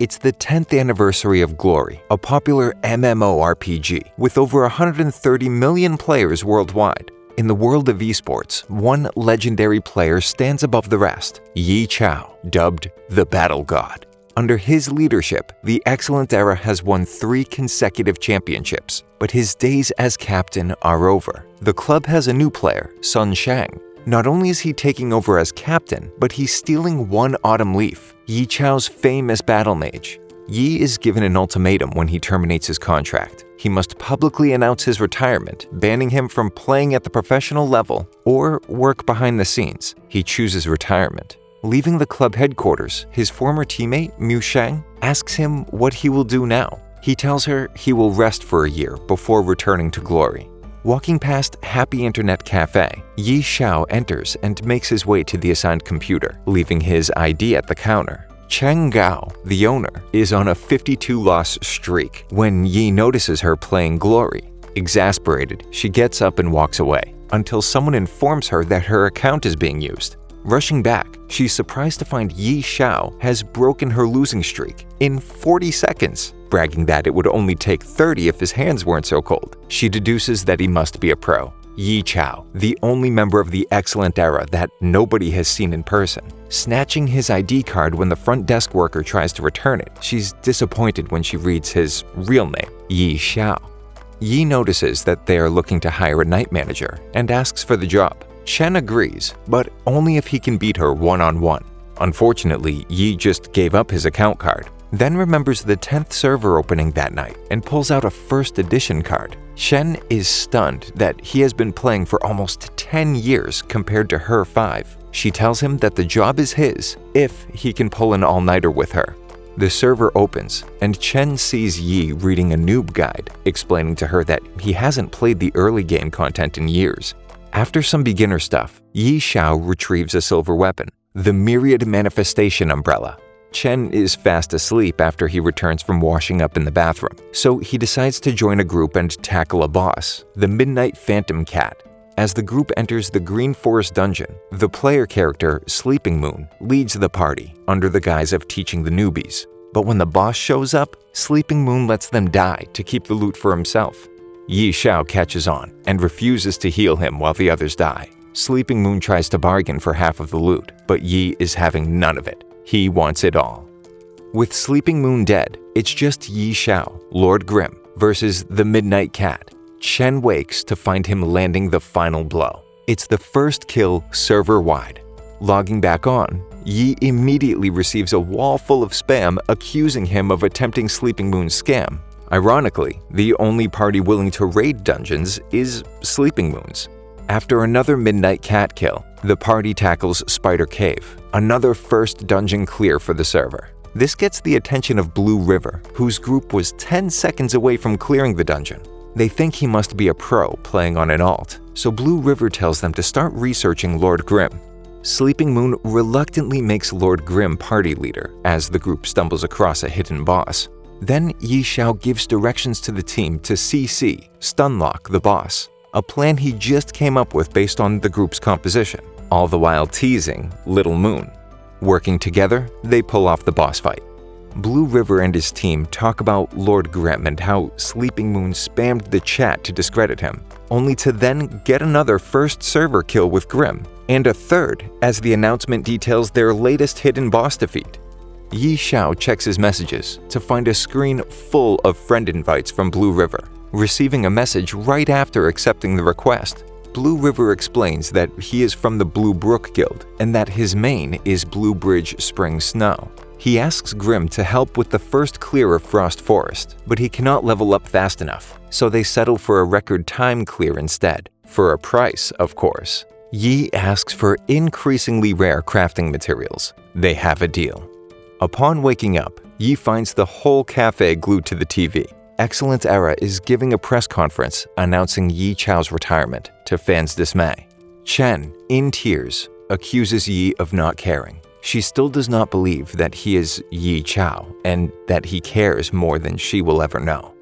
It's the 10th anniversary of Glory, a popular MMORPG with over 130 million players worldwide. In the world of esports, one legendary player stands above the rest, Yi Chao, dubbed the Battle God. Under his leadership, the Excellent Era has won 3 consecutive championships, but his days as captain are over. The club has a new player, Sun Shang. Not only is he taking over as captain, but he's stealing one autumn leaf, Yi Chao's famous battle mage. Yi is given an ultimatum when he terminates his contract. He must publicly announce his retirement, banning him from playing at the professional level or work behind the scenes. He chooses retirement. Leaving the club headquarters, his former teammate, Mu Sheng, asks him what he will do now. He tells her he will rest for a year before returning to Glory. Walking past Happy Internet Café, Yi Xiao enters and makes his way to the assigned computer, leaving his ID at the counter. Cheng Gao, the owner, is on a 52-loss streak when Yi notices her playing Glory. Exasperated, she gets up and walks away, until someone informs her that her account is being used. Rushing back, she's surprised to find Yi Xiao has broken her losing streak in 40 seconds, bragging that it would only take 30 if his hands weren't so cold. She deduces that he must be a pro. Yi Chao, the only member of the Excellent Era that nobody has seen in person. Snatching his ID card when the front desk worker tries to return it, she's disappointed when she reads his real name, Yi Xiao. Yi notices that they are looking to hire a night manager and asks for the job. Chen agrees, but only if he can beat her one-on-one. Unfortunately, Yi just gave up his account card, then remembers the 10th server opening that night and pulls out a first edition card. Shen is stunned that he has been playing for almost 10 years compared to her 5. She tells him that the job is his if he can pull an all-nighter with her. The server opens, and Chen sees Yi reading a noob guide, explaining to her that he hasn't played the early game content in years. After some beginner stuff, Yi Xiao retrieves a silver weapon, the Myriad Manifestation Umbrella. Chen is fast asleep after he returns from washing up in the bathroom, so he decides to join a group and tackle a boss, the Midnight Phantom Cat. As the group enters the Green Forest dungeon, the player character, Sleeping Moon, leads the party under the guise of teaching the newbies. But when the boss shows up, Sleeping Moon lets them die to keep the loot for himself. Yi Xiao catches on and refuses to heal him while the others die. Sleeping Moon tries to bargain for half of the loot, but Yi is having none of it. He wants it all. With Sleeping Moon dead, it's just Yi Xiao, Lord Grimm, versus the Midnight Cat. Chen wakes to find him landing the final blow. It's the first kill server-wide. Logging back on, Yi immediately receives a wall full of spam accusing him of attempting Sleeping Moon's scam. Ironically, the only party willing to raid dungeons is Sleeping Moon's. After another Midnight Cat kill, the party tackles Spider Cave, another first dungeon clear for the server. This gets the attention of Blue River, whose group was 10 seconds away from clearing the dungeon. They think he must be a pro playing on an alt, so Blue River tells them to start researching Lord Grimm. Sleeping Moon reluctantly makes Lord Grimm party leader as the group stumbles across a hidden boss. Then Yi Xiao gives directions to the team to CC, stunlock the boss, a plan he just came up with based on the group's composition, all the while teasing Little Moon. Working together, they pull off the boss fight. Blue River and his team talk about Lord Grimm and how Sleeping Moon spammed the chat to discredit him, only to then get another first server kill with Grimm, and a third as the announcement details their latest hidden boss defeat. Yi Xiao checks his messages to find a screen full of friend invites from Blue River, receiving a message right after accepting the request. Blue River explains that he is from the Blue Brook Guild and that his main is Blue Bridge Spring Snow. He asks Grimm to help with the first clear of Frost Forest, but he cannot level up fast enough, so they settle for a record time clear instead, for a price, of course. Yi asks for increasingly rare crafting materials. They have a deal. Upon waking up, Yi finds the whole cafe glued to the TV. Excellent Era is giving a press conference announcing Yi Chao's retirement, to fans' dismay. Chen, in tears, accuses Yi of not caring. She still does not believe that he is Yi Chao and that he cares more than she will ever know.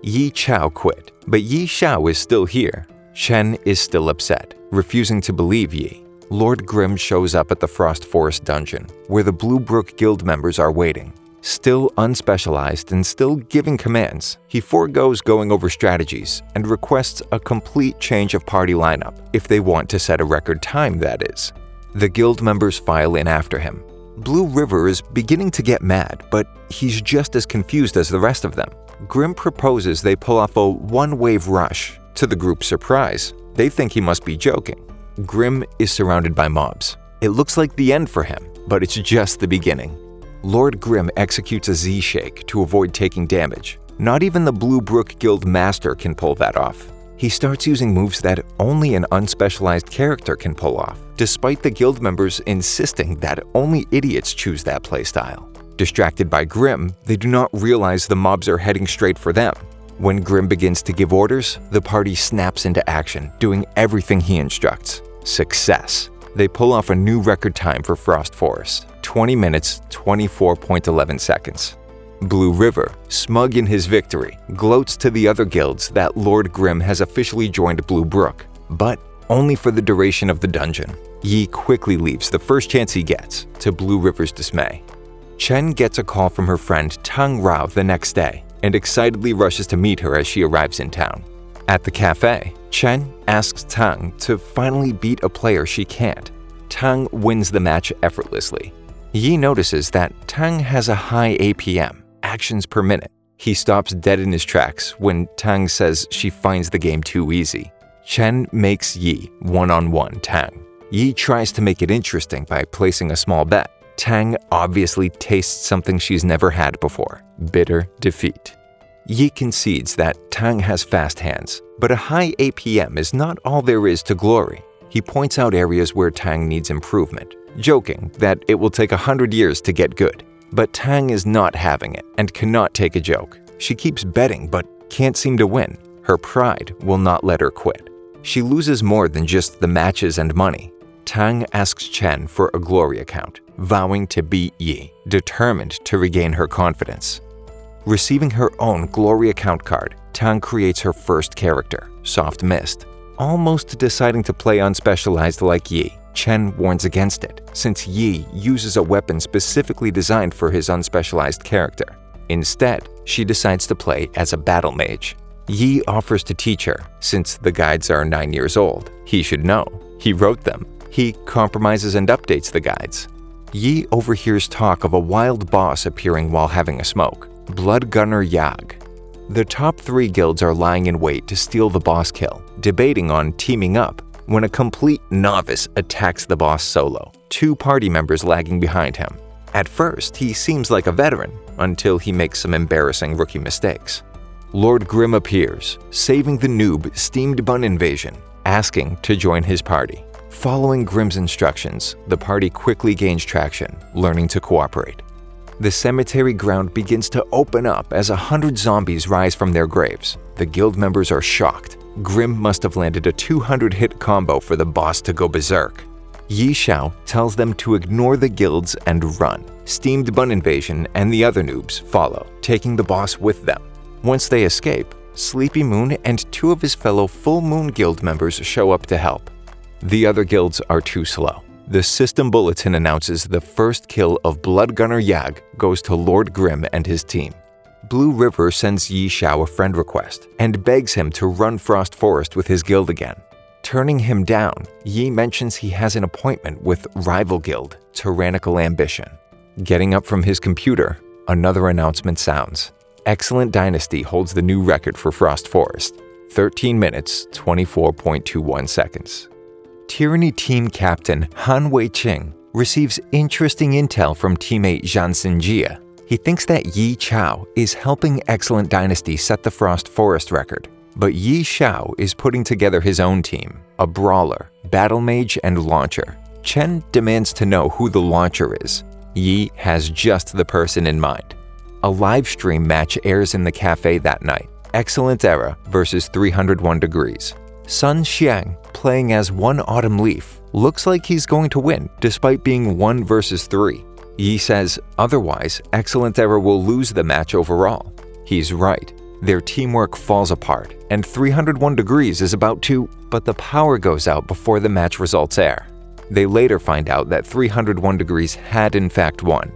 Yi Chao quit, but Yi Xiao is still here. Chen is still upset, refusing to believe Yi. Lord Grimm shows up at the Frost Forest dungeon, where the Blue Brook Guild members are waiting. Still unspecialized and still giving commands, he forgoes going over strategies and requests a complete change of party lineup if they want to set a record time, that is. The guild members file in after him. Blue River is beginning to get mad, but he's just as confused as the rest of them. Grim proposes they pull off a one-wave rush. To the group's surprise, they think he must be joking. Grim is surrounded by mobs. It looks like the end for him, but it's just the beginning. Lord Grim executes a Z-shake to avoid taking damage. Not even the Blue Brook Guild Master can pull that off. He starts using moves that only an unspecialized character can pull off, despite the guild members insisting that only idiots choose that playstyle. Distracted by Grim, they do not realize the mobs are heading straight for them. When Grim begins to give orders, the party snaps into action, doing everything he instructs. Success! They pull off a new record time for Frost Forest, 20 minutes, 24.11 seconds. Blue River, smug in his victory, gloats to the other guilds that Lord Grim has officially joined Blue Brook, but only for the duration of the dungeon. Yi quickly leaves the first chance he gets, to Blue River's dismay. Chen gets a call from her friend Tang Rao the next day and excitedly rushes to meet her as she arrives in town. At the café, Chen asks Tang to finally beat a player she can't. Tang wins the match effortlessly. Yi notices that Tang has a high APM, actions per minute. He stops dead in his tracks when Tang says she finds the game too easy. Chen makes Yi one-on-one Tang. Yi tries to make it interesting by placing a small bet. Tang obviously tastes something she's never had before: bitter defeat. Yi concedes that Tang has fast hands, but a high APM is not all there is to glory. He points out areas where Tang needs improvement, joking that it will take 100 years to get good. But Tang is not having it and cannot take a joke. She keeps betting but can't seem to win. Her pride will not let her quit. She loses more than just the matches and money. Tang asks Chen for a glory account, vowing to beat Yi, determined to regain her confidence. Receiving her own glory account card, Tang creates her first character, Soft Mist. Almost deciding to play unspecialized like Yi, Chen warns against it, since Yi uses a weapon specifically designed for his unspecialized character. Instead, she decides to play as a battle mage. Yi offers to teach her, since the guides are 9 years old. He should know. He wrote them. He compromises and updates the guides. Yi overhears talk of a wild boss appearing while having a smoke, Blood Gunner Yag. The top 3 guilds are lying in wait to steal the boss kill, debating on teaming up, when a complete novice attacks the boss solo, 2 party members lagging behind him. At first, he seems like a veteran, until he makes some embarrassing rookie mistakes. Lord Grim appears, saving the noob Steamed Bun Invasion, asking to join his party. Following Grim's instructions, the party quickly gains traction, learning to cooperate. The cemetery ground begins to open up as 100 zombies rise from their graves. The guild members are shocked. Grim must have landed a 200-hit combo for the boss to go berserk. Yi Xiao tells them to ignore the guilds and run. Steamed Bun Invasion and the other noobs follow, taking the boss with them. Once they escape, Sleepy Moon and 2 of his fellow Full Moon Guild members show up to help. The other guilds are too slow. The system bulletin announces the first kill of Blood Gunner Yag goes to Lord Grim and his team. Blue River sends Yi Xiao a friend request and begs him to run Frost Forest with his guild again. Turning him down, Yi mentions he has an appointment with rival guild, Tyrannical Ambition. Getting up from his computer, another announcement sounds. Excellent Dynasty holds the new record for Frost Forest, 13 minutes, 24.21 seconds. Tyranny Team Captain Han Wei-Qing receives interesting intel from teammate Zhan Xinjia. He thinks that Yi Chao is helping Excellent Dynasty set the Frost Forest record, but Yi Xiao is putting together his own team, a brawler, battle mage, and launcher. Chen demands to know who the launcher is. Yi has just the person in mind. A live stream match airs in the cafe that night. Excellent Era versus 301 Degrees. Sun Xiang, playing as One Autumn Leaf, looks like he's going to win despite being 1 versus 3. Yi says otherwise, Excellent Era will lose the match overall. He's right. Their teamwork falls apart, and 301 Degrees is about to, but the power goes out before the match results air. They later find out that 301 Degrees had in fact won.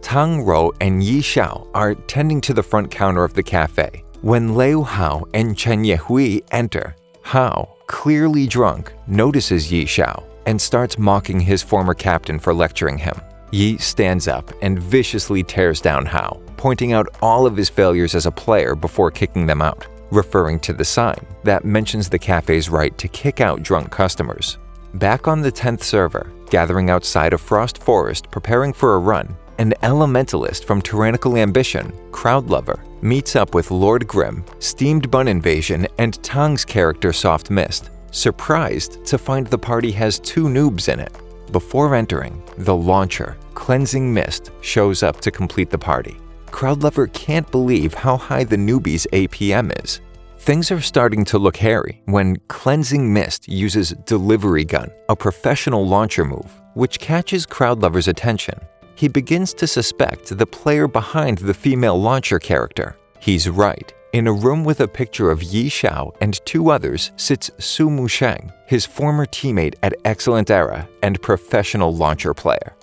Tang Rou and Yi Xiao are tending to the front counter of the cafe when Liu Hao and Chen Yehui enter. Hao, clearly drunk, notices Yi Xiao and starts mocking his former captain for lecturing him. Yi stands up and viciously tears down Hao, pointing out all of his failures as a player before kicking them out, referring to the sign that mentions the cafe's right to kick out drunk customers. Back on the 10th server, gathering outside of Frost Forest preparing for a run, an elementalist from Tyrannical Ambition, Crowdlover, meets up with Lord Grimm, Steamed Bun Invasion, and Tang's character Soft Mist, surprised to find the party has 2 noobs in it. Before entering, the launcher, Cleansing Mist, shows up to complete the party. Crowdlover can't believe how high the newbie's APM is. Things are starting to look hairy when Cleansing Mist uses Delivery Gun, a professional launcher move, which catches Crowdlover's attention. He begins to suspect the player behind the female launcher character. He's right. In a room with a picture of Yi Xiao and 2 others sits Su Musheng, his former teammate at Excellent Era and professional launcher player.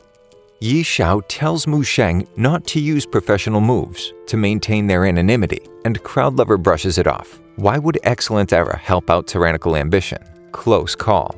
Yi Xiao tells Musheng not to use professional moves to maintain their anonymity, and Crowdlover brushes it off. Why would Excellent Era help out Tyrannical Ambition? Close call.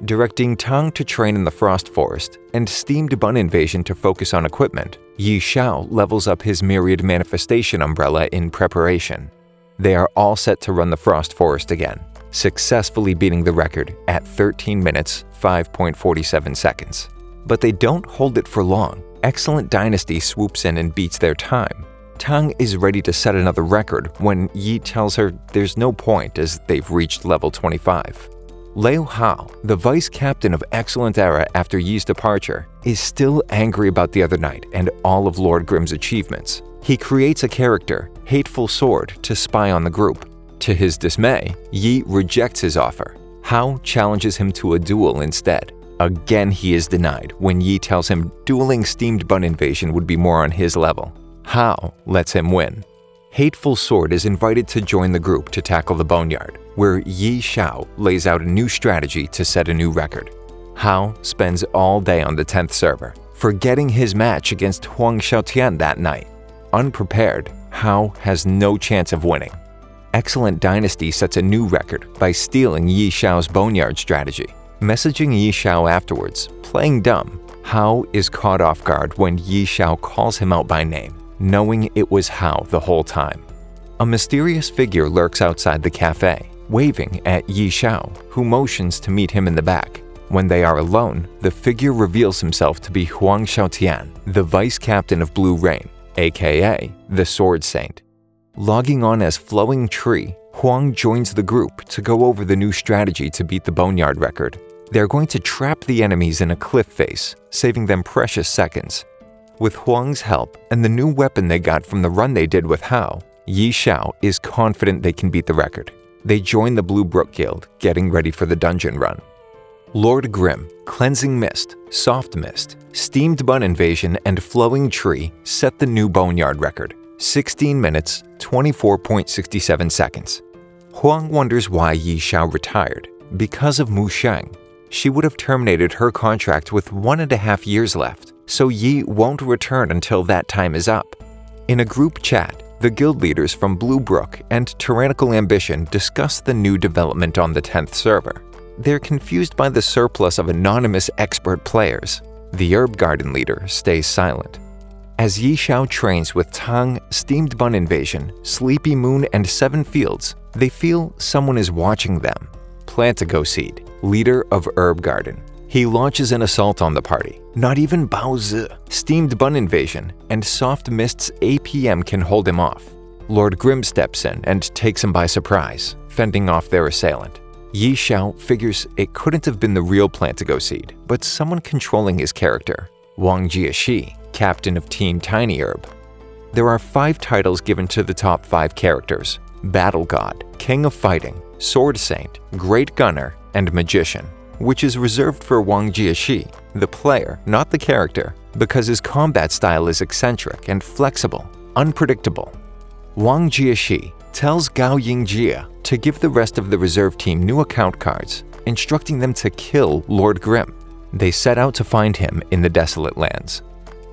Directing Tang to train in the Frost Forest and Steamed Bun Invasion to focus on equipment, Yi Xiao levels up his Myriad Manifestation umbrella in preparation. They are all set to run the Frost Forest again, successfully beating the record at 13 minutes, 5.47 seconds. But they don't hold it for long. Excellent Dynasty swoops in and beats their time. Tang is ready to set another record when Yi tells her there's no point as they've reached level 25. Liu Hao, the vice captain of Excellent Era after Yi's departure, is still angry about the other night and all of Lord Grimm's achievements. He creates a character, Hateful Sword, to spy on the group. To his dismay, Yi rejects his offer. Hao challenges him to a duel instead. Again, he is denied when Yi tells him dueling Steamed Bun Invasion would be more on his level. Hao lets him win. Hateful Sword is invited to join the group to tackle the Boneyard, where Yi Xiao lays out a new strategy to set a new record. Hao spends all day on the 10th server, forgetting his match against Huang Xiaotian that night. Unprepared, Hao has no chance of winning. Excellent Dynasty sets a new record by stealing Yi Xiao's Boneyard strategy. Messaging Yi Xiao afterwards, playing dumb, Hao is caught off guard when Yi Xiao calls him out by name, knowing it was Hao the whole time. A mysterious figure lurks outside the cafe, waving at Yi Xiao, who motions to meet him in the back. When they are alone, the figure reveals himself to be Huang Xiaotian, the vice captain of Blue Rain, aka the Sword Saint. Logging on as Flowing Tree, Huang joins the group to go over the new strategy to beat the Boneyard record. They're going to trap the enemies in a cliff face, saving them precious seconds. With Huang's help and the new weapon they got from the run they did with Hao, Yi Xiao is confident they can beat the record. They join the Blue Brook Guild, getting ready for the dungeon run. Lord Grimm, Cleansing Mist, Soft Mist, Steamed Bun Invasion, and Flowing Tree set the new Boneyard record, 16 minutes, 24.67 seconds. Huang wonders why Yi Xiao retired. Because of Mu Sheng. She would have terminated her contract with 1.5 years left, so Yi won't return until that time is up. In a group chat, the guild leaders from Blue Brook and Tyrannical Ambition discuss the new development on the 10th server. They're confused by the surplus of anonymous expert players. The Herb Garden leader stays silent. As Yi Xiao trains with Tang, Steamed Bun Invasion, Sleepy Moon, and 7 Fields, they feel someone is watching them. Plantigo Seed, leader of Herb Garden. He launches an assault on the party. Not even Baozi, Steamed Bun Invasion, and Soft Mist's APM can hold him off. Lord Grimm steps in and takes him by surprise, fending off their assailant. Yi Xiao figures it couldn't have been the real Plantigo Seed, but someone controlling his character, Wang Jiaxi, captain of Team Tiny Herb. There are 5 titles given to the top 5 characters: Battle God, King of Fighting, Sword Saint, Great Gunner, and Magician, which is reserved for Wang Jiaxi, the player, not the character, because his combat style is eccentric and flexible, unpredictable. Wang Jiaxi tells Gao Yingjia to give the rest of the reserve team new account cards, instructing them to kill Lord Grimm. They set out to find him in the Desolate Lands.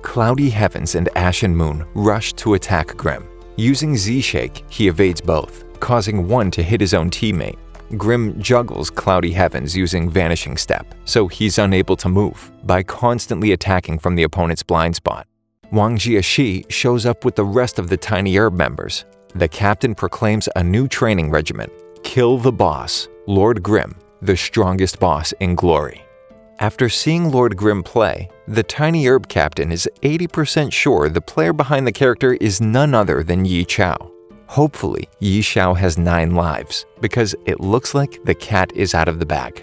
Cloudy heavens and ashen moon rush to attack Grim. Using Z-Shake, he evades both, causing one to hit his own teammate. Grim juggles cloudy heavens using Vanishing Step, so he's unable to move, by constantly attacking from the opponent's blind spot. Wang Jiaxi shows up with the rest of the Tiny Herb members. The captain proclaims a new training regimen: Kill the boss, Lord Grim, the strongest boss in glory. After seeing Lord Grim play, the Tiny Herb captain is 80% sure the player behind the character is none other than Yi Chao. Hopefully, Yi Chao has 9 lives, because it looks like the cat is out of the bag.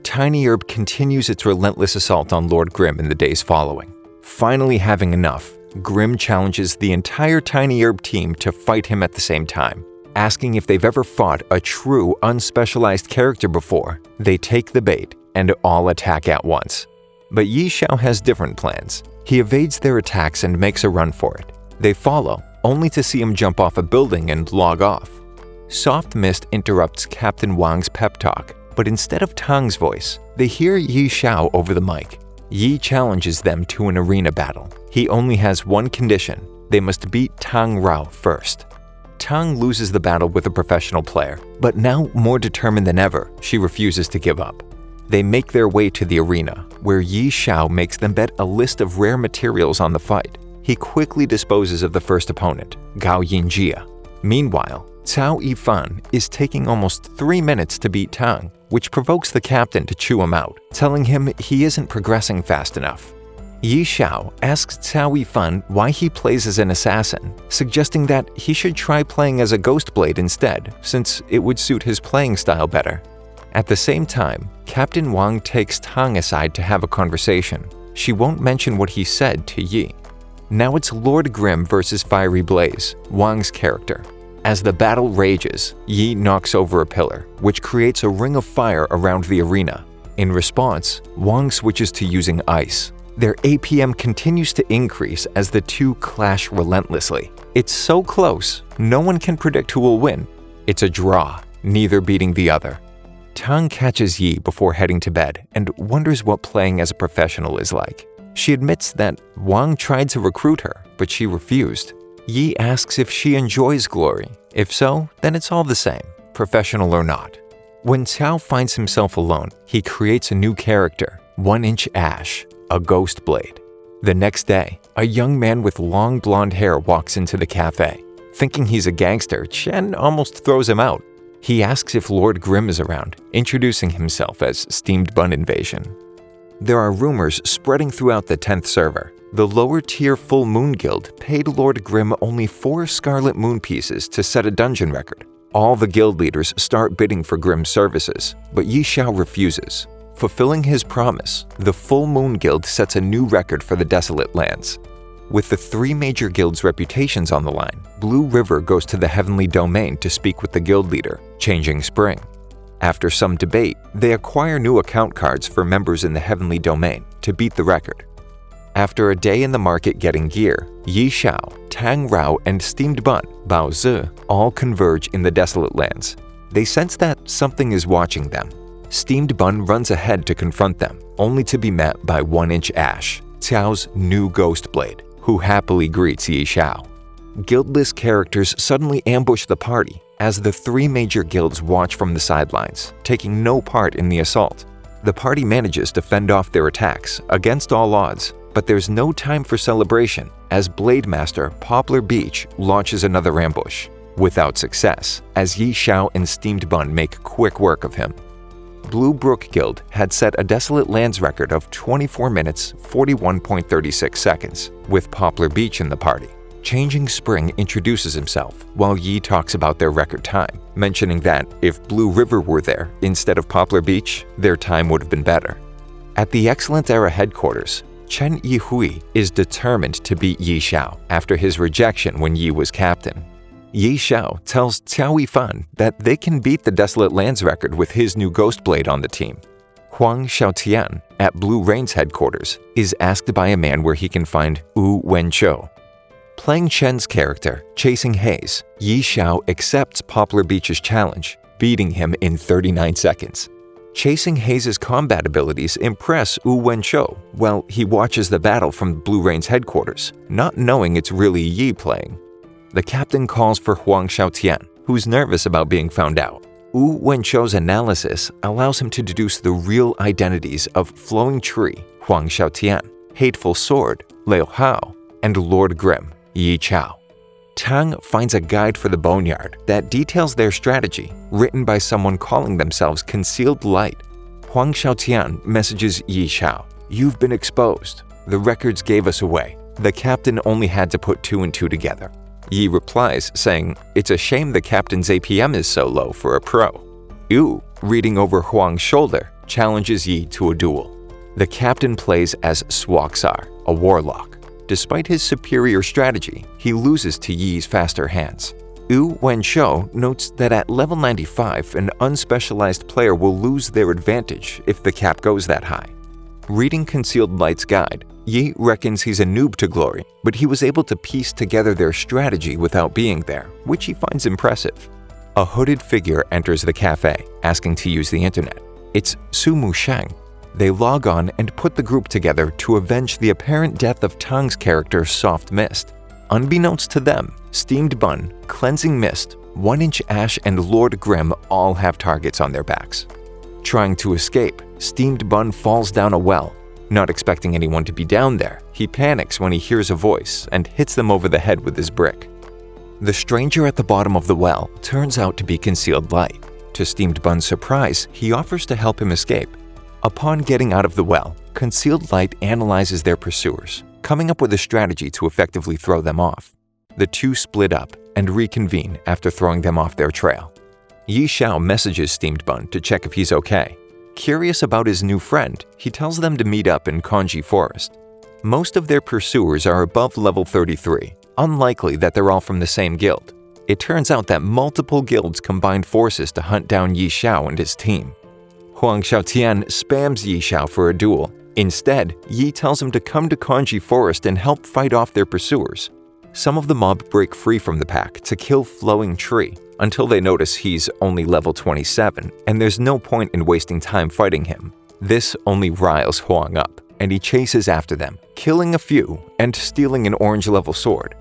Tiny Herb continues its relentless assault on Lord Grim in the days following. Finally having enough, Grim challenges the entire Tiny Herb team to fight him at the same time. Asking if they've ever fought a true, unspecialized character before, they take the bait and all attack at once. But Yi Chao has different plans. He evades their attacks and makes a run for it. They follow, only to see him jump off a building and log off. Soft Mist interrupts Captain Wang's pep talk, but instead of Tang's voice, they hear Yi Chao over the mic. Yi challenges them to an arena battle. He only has one condition: they must beat Tang Rao first. Tang loses the battle with a professional player, but now more determined than ever, she refuses to give up. They make their way to the arena, where Yi Chao makes them bet a list of rare materials on the fight. He quickly disposes of the first opponent, Gao Yinjia. Meanwhile, Cao Yifan is taking almost 3 minutes to beat Tang, which provokes the captain to chew him out, telling him he isn't progressing fast enough. Yi Chao asks Cao Yifan why he plays as an assassin, suggesting that he should try playing as a Ghost Blade instead, since it would suit his playing style better. At the same time, Captain Wang takes Tang aside to have a conversation. She won't mention what he said to Yi. Now it's Lord Grim versus Fiery Blaze, Wang's character. As the battle rages, Yi knocks over a pillar, which creates a ring of fire around the arena. In response, Wang switches to using ice. Their APM continues to increase as the two clash relentlessly. It's so close, no one can predict who will win. It's a draw, neither beating the other. Tang catches Yi before heading to bed and wonders what playing as a professional is like. She admits that Wang tried to recruit her, but she refused. Yi asks if she enjoys glory. If so, then it's all the same, professional or not. When Cao finds himself alone, he creates a new character, 1-inch Ash, a Ghost Blade. The next day, a young man with long blonde hair walks into the cafe. Thinking he's a gangster, Chen almost throws him out. He asks if Lord Grim is around, introducing himself as Steamed Bun Invasion. There are rumors spreading throughout the 10th server. The lower-tier Full Moon Guild paid Lord Grim only 4 Scarlet Moon pieces to set a dungeon record. All the guild leaders start bidding for Grim's services, but Yi Chao refuses. Fulfilling his promise, the Full Moon Guild sets a new record for the Desolate Lands. With the 3 major guilds' reputations on the line, Blue River goes to the Heavenly Domain to speak with the guild leader, Changing Spring. After some debate, they acquire new account cards for members in the Heavenly Domain to beat the record. After a day in the market getting gear, Yi Chao, Tang Rao, and Steamed Bun, Bao Zi, all converge in the Desolate Lands. They sense that something is watching them. Steamed Bun runs ahead to confront them, only to be met by 1-inch Ash, Cao's new Ghost Blade, who happily greets Yi Chao. Guildless characters suddenly ambush the party as the 3 major guilds watch from the sidelines, taking no part in the assault. The party manages to fend off their attacks against all odds, but there's no time for celebration as Blade Master Poplar Beach launches another ambush, without success, as Yi Chao and Steamed Bun make quick work of him. Blue Brook Guild had set a Desolate Lands record of 24 minutes, 41.36 seconds, with Poplar Beach in the party. Changing Spring introduces himself, while Yi talks about their record time, mentioning that if Blue River were there instead of Poplar Beach, their time would have been better. At the Excellent Era headquarters, Chen Yihui is determined to beat Yi Chao after his rejection when Yi was captain. Yi Chao tells Cao Yifan that they can beat the Desolate Lands record with his new Ghost Blade on the team. Huang Xiaotian, at Blue Rain's headquarters, is asked by a man where he can find Wu Wenqiu. Playing Chen's character, Chasing Haze, Yi Chao accepts Poplar Beach's challenge, beating him in 39 seconds. Chasing Hayes' combat abilities impress Wu Wenshou while he watches the battle from Blue Rain's headquarters, not knowing it's really Yi playing. The captain calls for Huang Xiaotian, who's nervous about being found out. Wu Wenshou's analysis allows him to deduce the real identities of Flowing Tree, Huang Xiaotian, Hateful Sword, Liu Hao, and Lord Grim, Yi Chao. Tang finds a guide for the Boneyard that details their strategy, written by someone calling themselves Concealed Light. Huang Xiaotian messages Yi Chao, "You've been exposed. The records gave us away. The captain only had to put 2 and 2 together." Yi replies, saying, "It's a shame the captain's APM is so low for a pro." Yu, reading over Huang's shoulder, challenges Yi to a duel. The captain plays as Swaksar, a warlock. Despite his superior strategy, he loses to Yi's faster hands. Wu Wenshou notes that at level 95, an unspecialized player will lose their advantage if the cap goes that high. Reading Concealed Light's guide, Yi reckons he's a noob to Glory, but he was able to piece together their strategy without being there, which he finds impressive. A hooded figure enters the cafe, asking to use the internet. It's Su Mushang. They log on and put the group together to avenge the apparent death of Tang's character Soft Mist. Unbeknownst to them, Steamed Bun, Cleansing Mist, 1-Inch Ash, and Lord Grim all have targets on their backs. Trying to escape, Steamed Bun falls down a well. Not expecting anyone to be down there, he panics when he hears a voice and hits them over the head with his brick. The stranger at the bottom of the well turns out to be Concealed Light. To Steamed Bun's surprise, he offers to help him escape. Upon getting out of the well, Concealed Light analyzes their pursuers, coming up with a strategy to effectively throw them off. The two split up and reconvene after throwing them off their trail. Yi Xiao messages Steamed Bun to check if he's okay. Curious about his new friend, he tells them to meet up in Quanzhi Forest. Most of their pursuers are above level 33, unlikely that they're all from the same guild. It turns out that multiple guilds combined forces to hunt down Yi Xiao and his team. Huang Xiaotian spams Yi Xiao for a duel. Instead, Yi tells him to come to Quanzhi Forest and help fight off their pursuers. Some of the mob break free from the pack to kill Flowing Tree, until they notice he's only level 27, and there's no point in wasting time fighting him. This only riles Huang up, and he chases after them, killing a few and stealing an orange-level sword.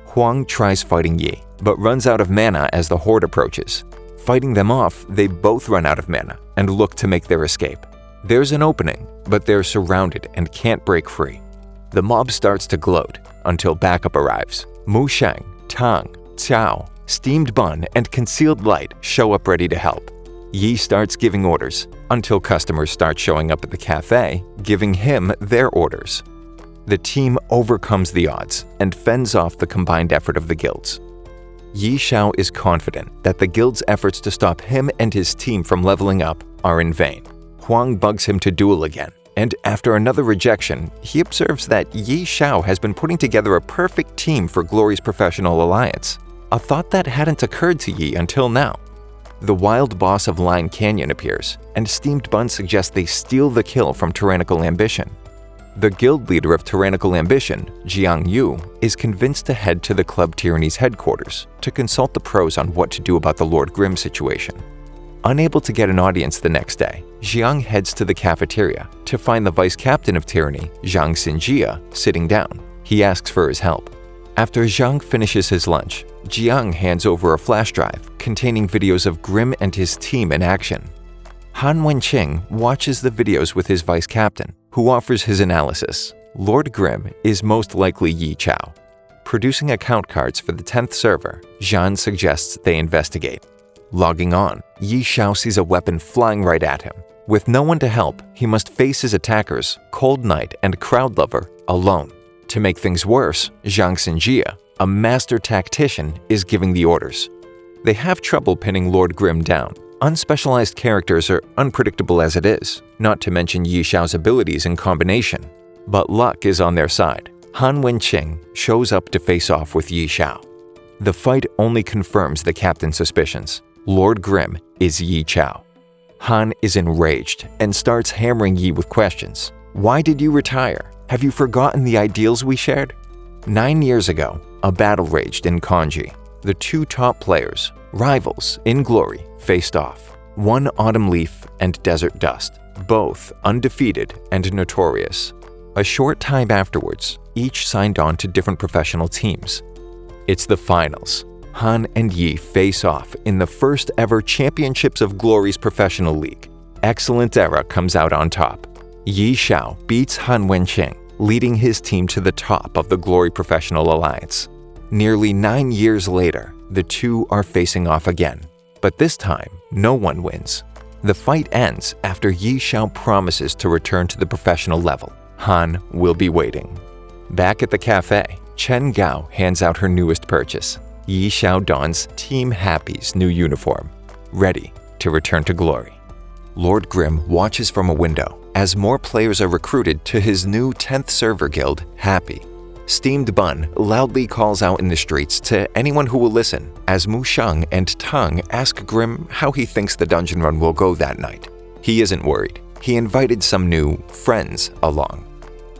Huang tries fighting Yi, but runs out of mana as the horde approaches. Fighting them off, they both run out of mana and look to make their escape. There's an opening, but they're surrounded and can't break free. The mob starts to gloat until backup arrives. Mu Shang, Tang, Cao, Steamed Bun, and Concealed Light show up ready to help. Yi starts giving orders until customers start showing up at the cafe, giving him their orders. The team overcomes the odds and fends off the combined effort of the guilds. Yi Xiao is confident that the guild's efforts to stop him and his team from leveling up are in vain. Huang bugs him to duel again, and after another rejection, he observes that Yi Xiao has been putting together a perfect team for Glory's professional alliance, a thought that hadn't occurred to Yi until now. The wild boss of Line Canyon appears, and Steamed Bun suggests they steal the kill from Tyrannical Ambition. The guild leader of Tyrannical Ambition, Jiang Yu, is convinced to head to the Club Tyranny's headquarters to consult the pros on what to do about the Lord Grim situation. Unable to get an audience the next day, Jiang heads to the cafeteria to find the vice captain of Tyranny, Zhang Xinjia, sitting down. He asks for his help. After Zhang finishes his lunch, Jiang hands over a flash drive containing videos of Grim and his team in action. Han Wenqing watches the videos with his vice captain, who offers his analysis. Lord Grim is most likely Yi Chao. Producing account cards for the 10th server, Zhan suggests they investigate. Logging on, Yi Xiao sees a weapon flying right at him. With no one to help, he must face his attackers, Cold Knight and Crowd Lover, alone. To make things worse, Zhang Xinjia, a master tactician, is giving the orders. They have trouble pinning Lord Grim down. Unspecialized characters are unpredictable as it is, not to mention Yi Xiao's abilities in combination. But luck is on their side. Han Wenqing shows up to face off with Yi Xiao. The fight only confirms the captain's suspicions. Lord Grim is Yi Chao. Han is enraged and starts hammering Yi with questions. Why did you retire? Have you forgotten the ideals we shared? 9 years ago, a battle raged in Quanzhi. The two top players, rivals in Glory, faced off. One autumn leaf and Desert Dust, both undefeated and notorious. A short time afterwards, each signed on to different professional teams. It's the finals. Han and Yi face off in the first ever Championships of Glory's professional league. Excellent Era comes out on top. Yi Xiao beats Han Wenqing, leading his team to the top of the Glory Professional Alliance. Nearly 9 years later, the two are facing off again. But this time, no one wins. The fight ends after Yi Xiao promises to return to the professional level. Han will be waiting. Back at the cafe, Chen Gao hands out her newest purchase. Yi Xiao dons Team Happy's new uniform, ready to return to glory. Lord Grimm watches from a window as more players are recruited to his new 10th server guild, Happy. Steamed Bun loudly calls out in the streets to anyone who will listen as Mu Sheng and Tang ask Grimm how he thinks the dungeon run will go that night. He isn't worried. He invited some new friends along.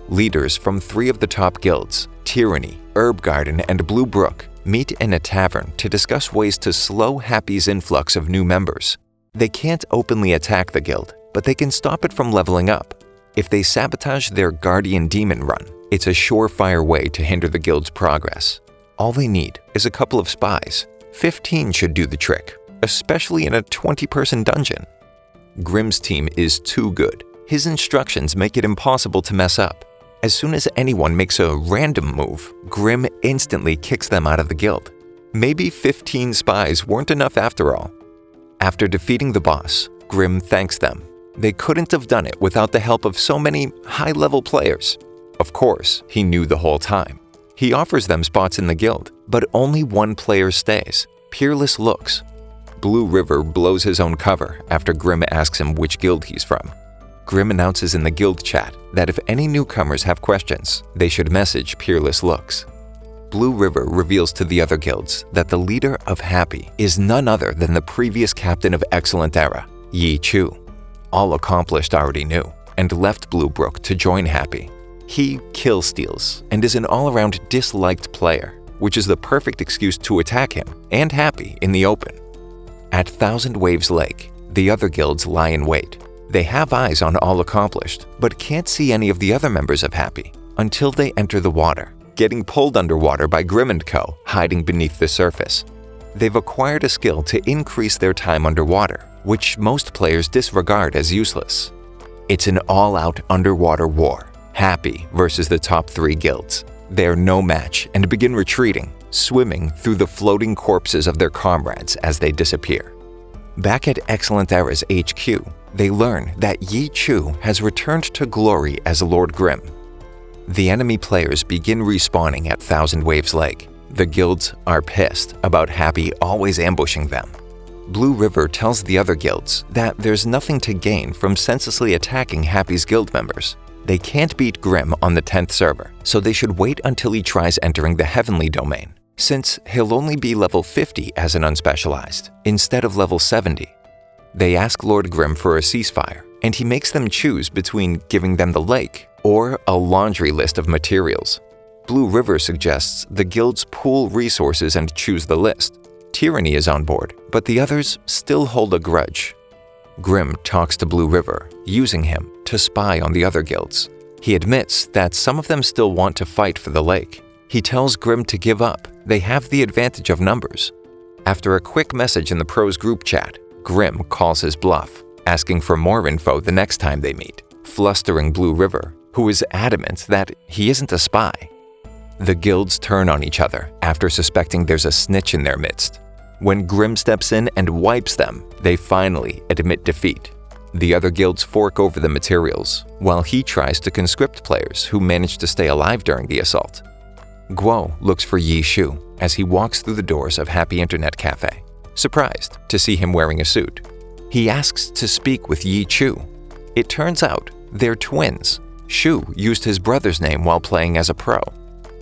Leaders from 3 of the top guilds, Tyranny, Herb Garden, and Blue Brook, meet in a tavern to discuss ways to slow Happy's influx of new members. They can't openly attack the guild, but they can stop it from leveling up. If they sabotage their Guardian Demon run, it's a surefire way to hinder the guild's progress. All they need is a couple of spies. 15 should do the trick, especially in a 20-person dungeon. Grimm's team is too good. His instructions make it impossible to mess up. As soon as anyone makes a random move, Grimm instantly kicks them out of the guild. Maybe 15 spies weren't enough after all. After defeating the boss, Grimm thanks them. They couldn't have done it without the help of so many high-level players. Of course, he knew the whole time. He offers them spots in the guild, but only one player stays, Peerless Looks. Blue River blows his own cover after Grimm asks him which guild he's from. Grimm announces in the guild chat that if any newcomers have questions, they should message Peerless Looks. Blue River reveals to the other guilds that the leader of Happy is none other than the previous captain of Excellent Era, Yi Chu. All Accomplished already knew and left Blue Brook to join Happy. He kill steals and is an all-around disliked player, which is the perfect excuse to attack him and Happy in the open. At Thousand Waves Lake, the other guilds lie in wait. They have eyes on All Accomplished, but can't see any of the other members of Happy until they enter the water, getting pulled underwater by Grimm & Co., hiding beneath the surface. They've acquired a skill to increase their time underwater, which most players disregard as useless. It's an all-out underwater war, Happy versus the top 3 guilds. They're no match and begin retreating, swimming through the floating corpses of their comrades as they disappear. Back at Excellent Era's HQ, they learn that Yi Chu has returned to glory as Lord Grimm. The enemy players begin respawning at Thousand Waves Lake. The guilds are pissed about Happy always ambushing them. Blue River tells the other guilds that there's nothing to gain from senselessly attacking Happy's guild members. They can't beat Grimm on the 10th server, so they should wait until he tries entering the Heavenly Domain, since he'll only be level 50 as an unspecialized, instead of level 70. They ask Lord Grimm for a ceasefire, and he makes them choose between giving them the lake or a laundry list of materials. Blue River suggests the guilds pool resources and choose the list. Tyranny is on board, but the others still hold a grudge. Grimm talks to Blue River, using him to spy on the other guilds. He admits that some of them still want to fight for the lake. He tells Grimm to give up. They have the advantage of numbers. After a quick message in the pros group chat, Grimm calls his bluff, asking for more info the next time they meet, flustering Blue River, who is adamant that he isn't a spy. The guilds turn on each other after suspecting there's a snitch in their midst. When Grimm steps in and wipes them, they finally admit defeat. The other guilds fork over the materials, while he tries to conscript players who manage to stay alive during the assault. Guo looks for Yi Shu as he walks through the doors of Happy Internet Cafe, surprised to see him wearing a suit. He asks to speak with Yi Chu. It turns out they're twins. Shu used his brother's name while playing as a pro.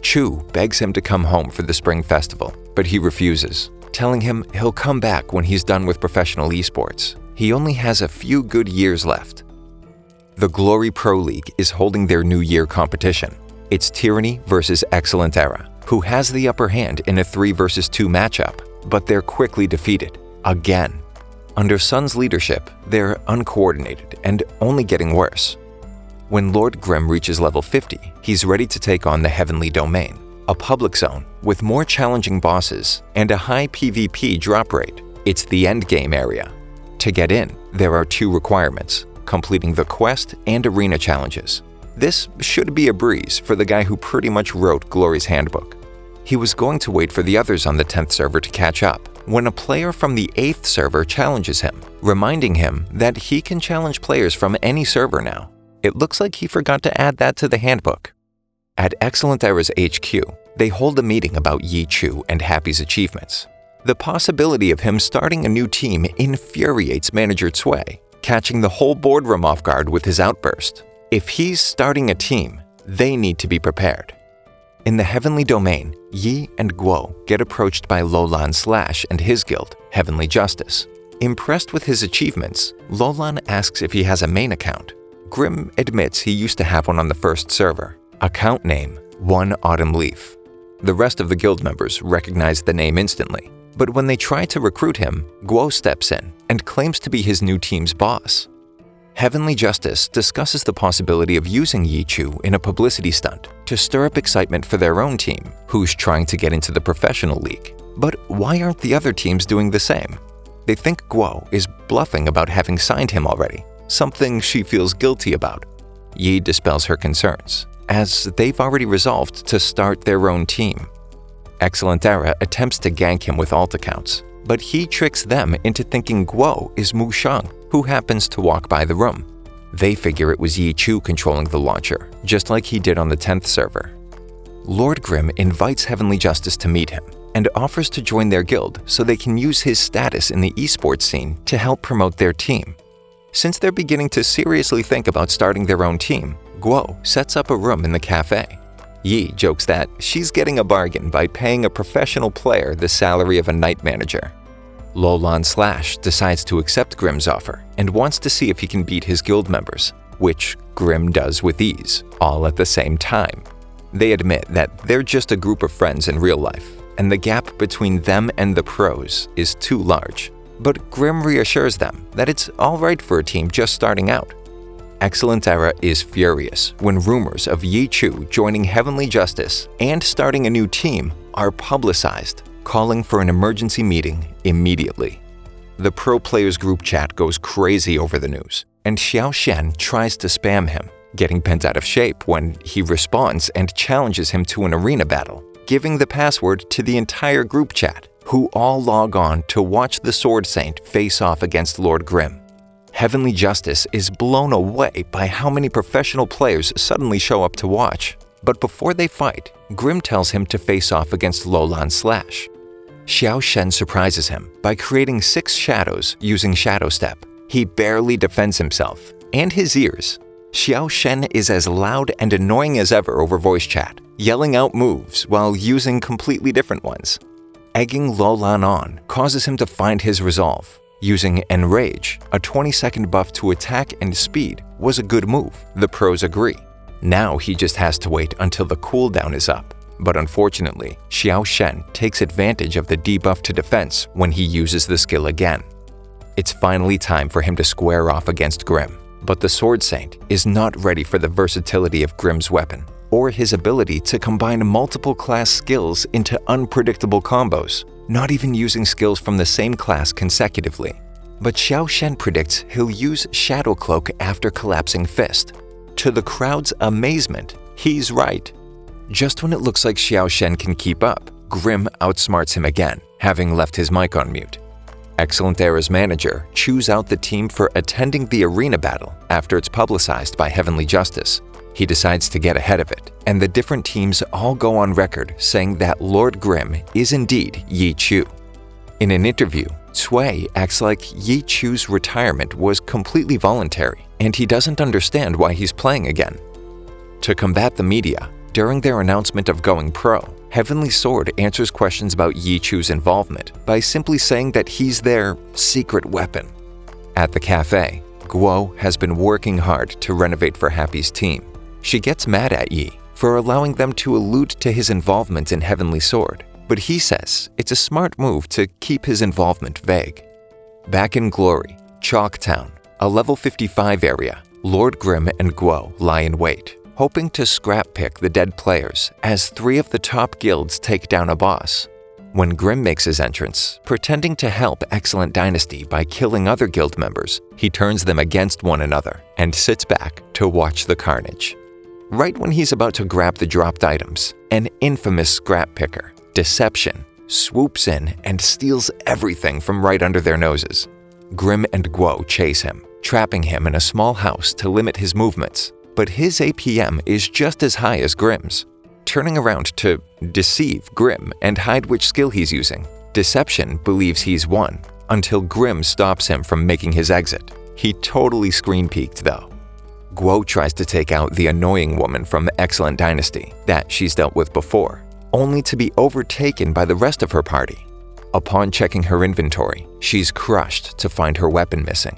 Chu begs him to come home for the Spring Festival, but he refuses, telling him he'll come back when he's done with professional esports. He only has a few good years left. The Glory Pro League is holding their New Year competition. It's Tyranny versus Excellent Era, who has the upper hand in a 3 versus 2 matchup, but they're quickly defeated, again. Under Sun's leadership, they're uncoordinated and only getting worse. When Lord Grimm reaches level 50, he's ready to take on the Heavenly Domain, a public zone with more challenging bosses and a high PvP drop rate. It's the endgame area. To get in, there are 2 requirements: completing the quest and arena challenges. This should be a breeze for the guy who pretty much wrote Glory's handbook. He was going to wait for the others on the 10th server to catch up when a player from the 8th server challenges him, reminding him that he can challenge players from any server now. It looks like he forgot to add that to the handbook. At Excellent Era's HQ, they hold a meeting about Yi Chu and Happy's achievements. The possibility of him starting a new team infuriates Manager Cui, catching the whole boardroom off guard with his outburst. If he's starting a team, they need to be prepared. In the Heavenly Domain, Yi and Guo get approached by Lolan Slash and his guild, Heavenly Justice. Impressed with his achievements, Lolan asks if he has a main account. Grimm admits he used to have one on the first server. Account name, One Autumn Leaf. The rest of the guild members recognize the name instantly, but when they try to recruit him, Guo steps in and claims to be his new team's boss. Heavenly Justice discusses the possibility of using Yi Chu in a publicity stunt to stir up excitement for their own team, who's trying to get into the professional league. But why aren't the other teams doing the same? They think Guo is bluffing about having signed him already, something she feels guilty about. Yi dispels her concerns, as they've already resolved to start their own team. Excellent Era attempts to gank him with alt accounts, but he tricks them into thinking Guo is Mu Sheng, who happens to walk by the room. They figure it was Yi Chu controlling the launcher, just like he did on the 10th server. Lord Grimm invites Heavenly Justice to meet him and offers to join their guild so they can use his status in the esports scene to help promote their team. Since they're beginning to seriously think about starting their own team, Guo sets up a room in the café. Yi jokes that she's getting a bargain by paying a professional player the salary of a night manager. Lolan Slash decides to accept Grimm's offer and wants to see if he can beat his guild members, which Grimm does with ease, all at the same time. They admit that they're just a group of friends in real life, and the gap between them and the pros is too large. But Grimm reassures them that it's all right for a team just starting out. Excellent Era is furious when rumors of Yi Chu joining Heavenly Justice and starting a new team are publicized, calling for an emergency meeting immediately. The pro players group chat goes crazy over the news, and Xiao Shen tries to spam him, getting bent out of shape when he responds and challenges him to an arena battle, giving the password to the entire group chat, who all log on to watch the Sword Saint face off against Lord Grimm. Heavenly Justice is blown away by how many professional players suddenly show up to watch. But before they fight, Grimm tells him to face off against Lolan Slash. Xiao Shen surprises him by creating 6 shadows using Shadow Step. He barely defends himself, and his ears. Xiao Shen is as loud and annoying as ever over voice chat, yelling out moves while using completely different ones. Egging Lolan on causes him to find his resolve. Using Enrage, a 20-second buff to attack and speed, was a good move, the pros agree. Now he just has to wait until the cooldown is up. But unfortunately, Xiao Shen takes advantage of the debuff to defense when he uses the skill again. It's finally time for him to square off against Grimm, but the Sword Saint is not ready for the versatility of Grimm's weapon, or his ability to combine multiple class skills into unpredictable combos, not even using skills from the same class consecutively. But Xiao Shen predicts he'll use Shadow Cloak after collapsing Fist. To the crowd's amazement, he's right. Just when it looks like Xiao Shen can keep up, Grimm outsmarts him again, having left his mic on mute. Excellent Era's manager chews out the team for attending the arena battle after it's publicized by Heavenly Justice. He decides to get ahead of it, and the different teams all go on record saying that Lord Grimm is indeed Yi Chu. In an interview, Cui acts like Yi Chu's retirement was completely voluntary, and he doesn't understand why he's playing again. To combat the media, during their announcement of going pro, Heavenly Sword answers questions about Yi Chu's involvement by simply saying that he's their secret weapon. At the cafe, Guo has been working hard to renovate for Happy's team. She gets mad at Yi for allowing them to allude to his involvement in Heavenly Sword, but he says it's a smart move to keep his involvement vague. Back in Glory, Chalktown, a level 55 area, Lord Grimm and Guo lie in wait, hoping to scrap pick the dead players as 3 of the top guilds take down a boss. When Grimm makes his entrance, pretending to help Excellent Dynasty by killing other guild members, he turns them against one another and sits back to watch the carnage. Right when he's about to grab the dropped items, an infamous scrap picker, Deception, swoops in and steals everything from right under their noses. Grimm and Guo chase him, trapping him in a small house to limit his movements, but his APM is just as high as Grimm's. Turning around to deceive Grimm and hide which skill he's using, Deception believes he's won until Grimm stops him from making his exit. He totally screen-peeked though. Guo tries to take out the annoying woman from Excellent Dynasty that she's dealt with before, only to be overtaken by the rest of her party. Upon checking her inventory, she's crushed to find her weapon missing.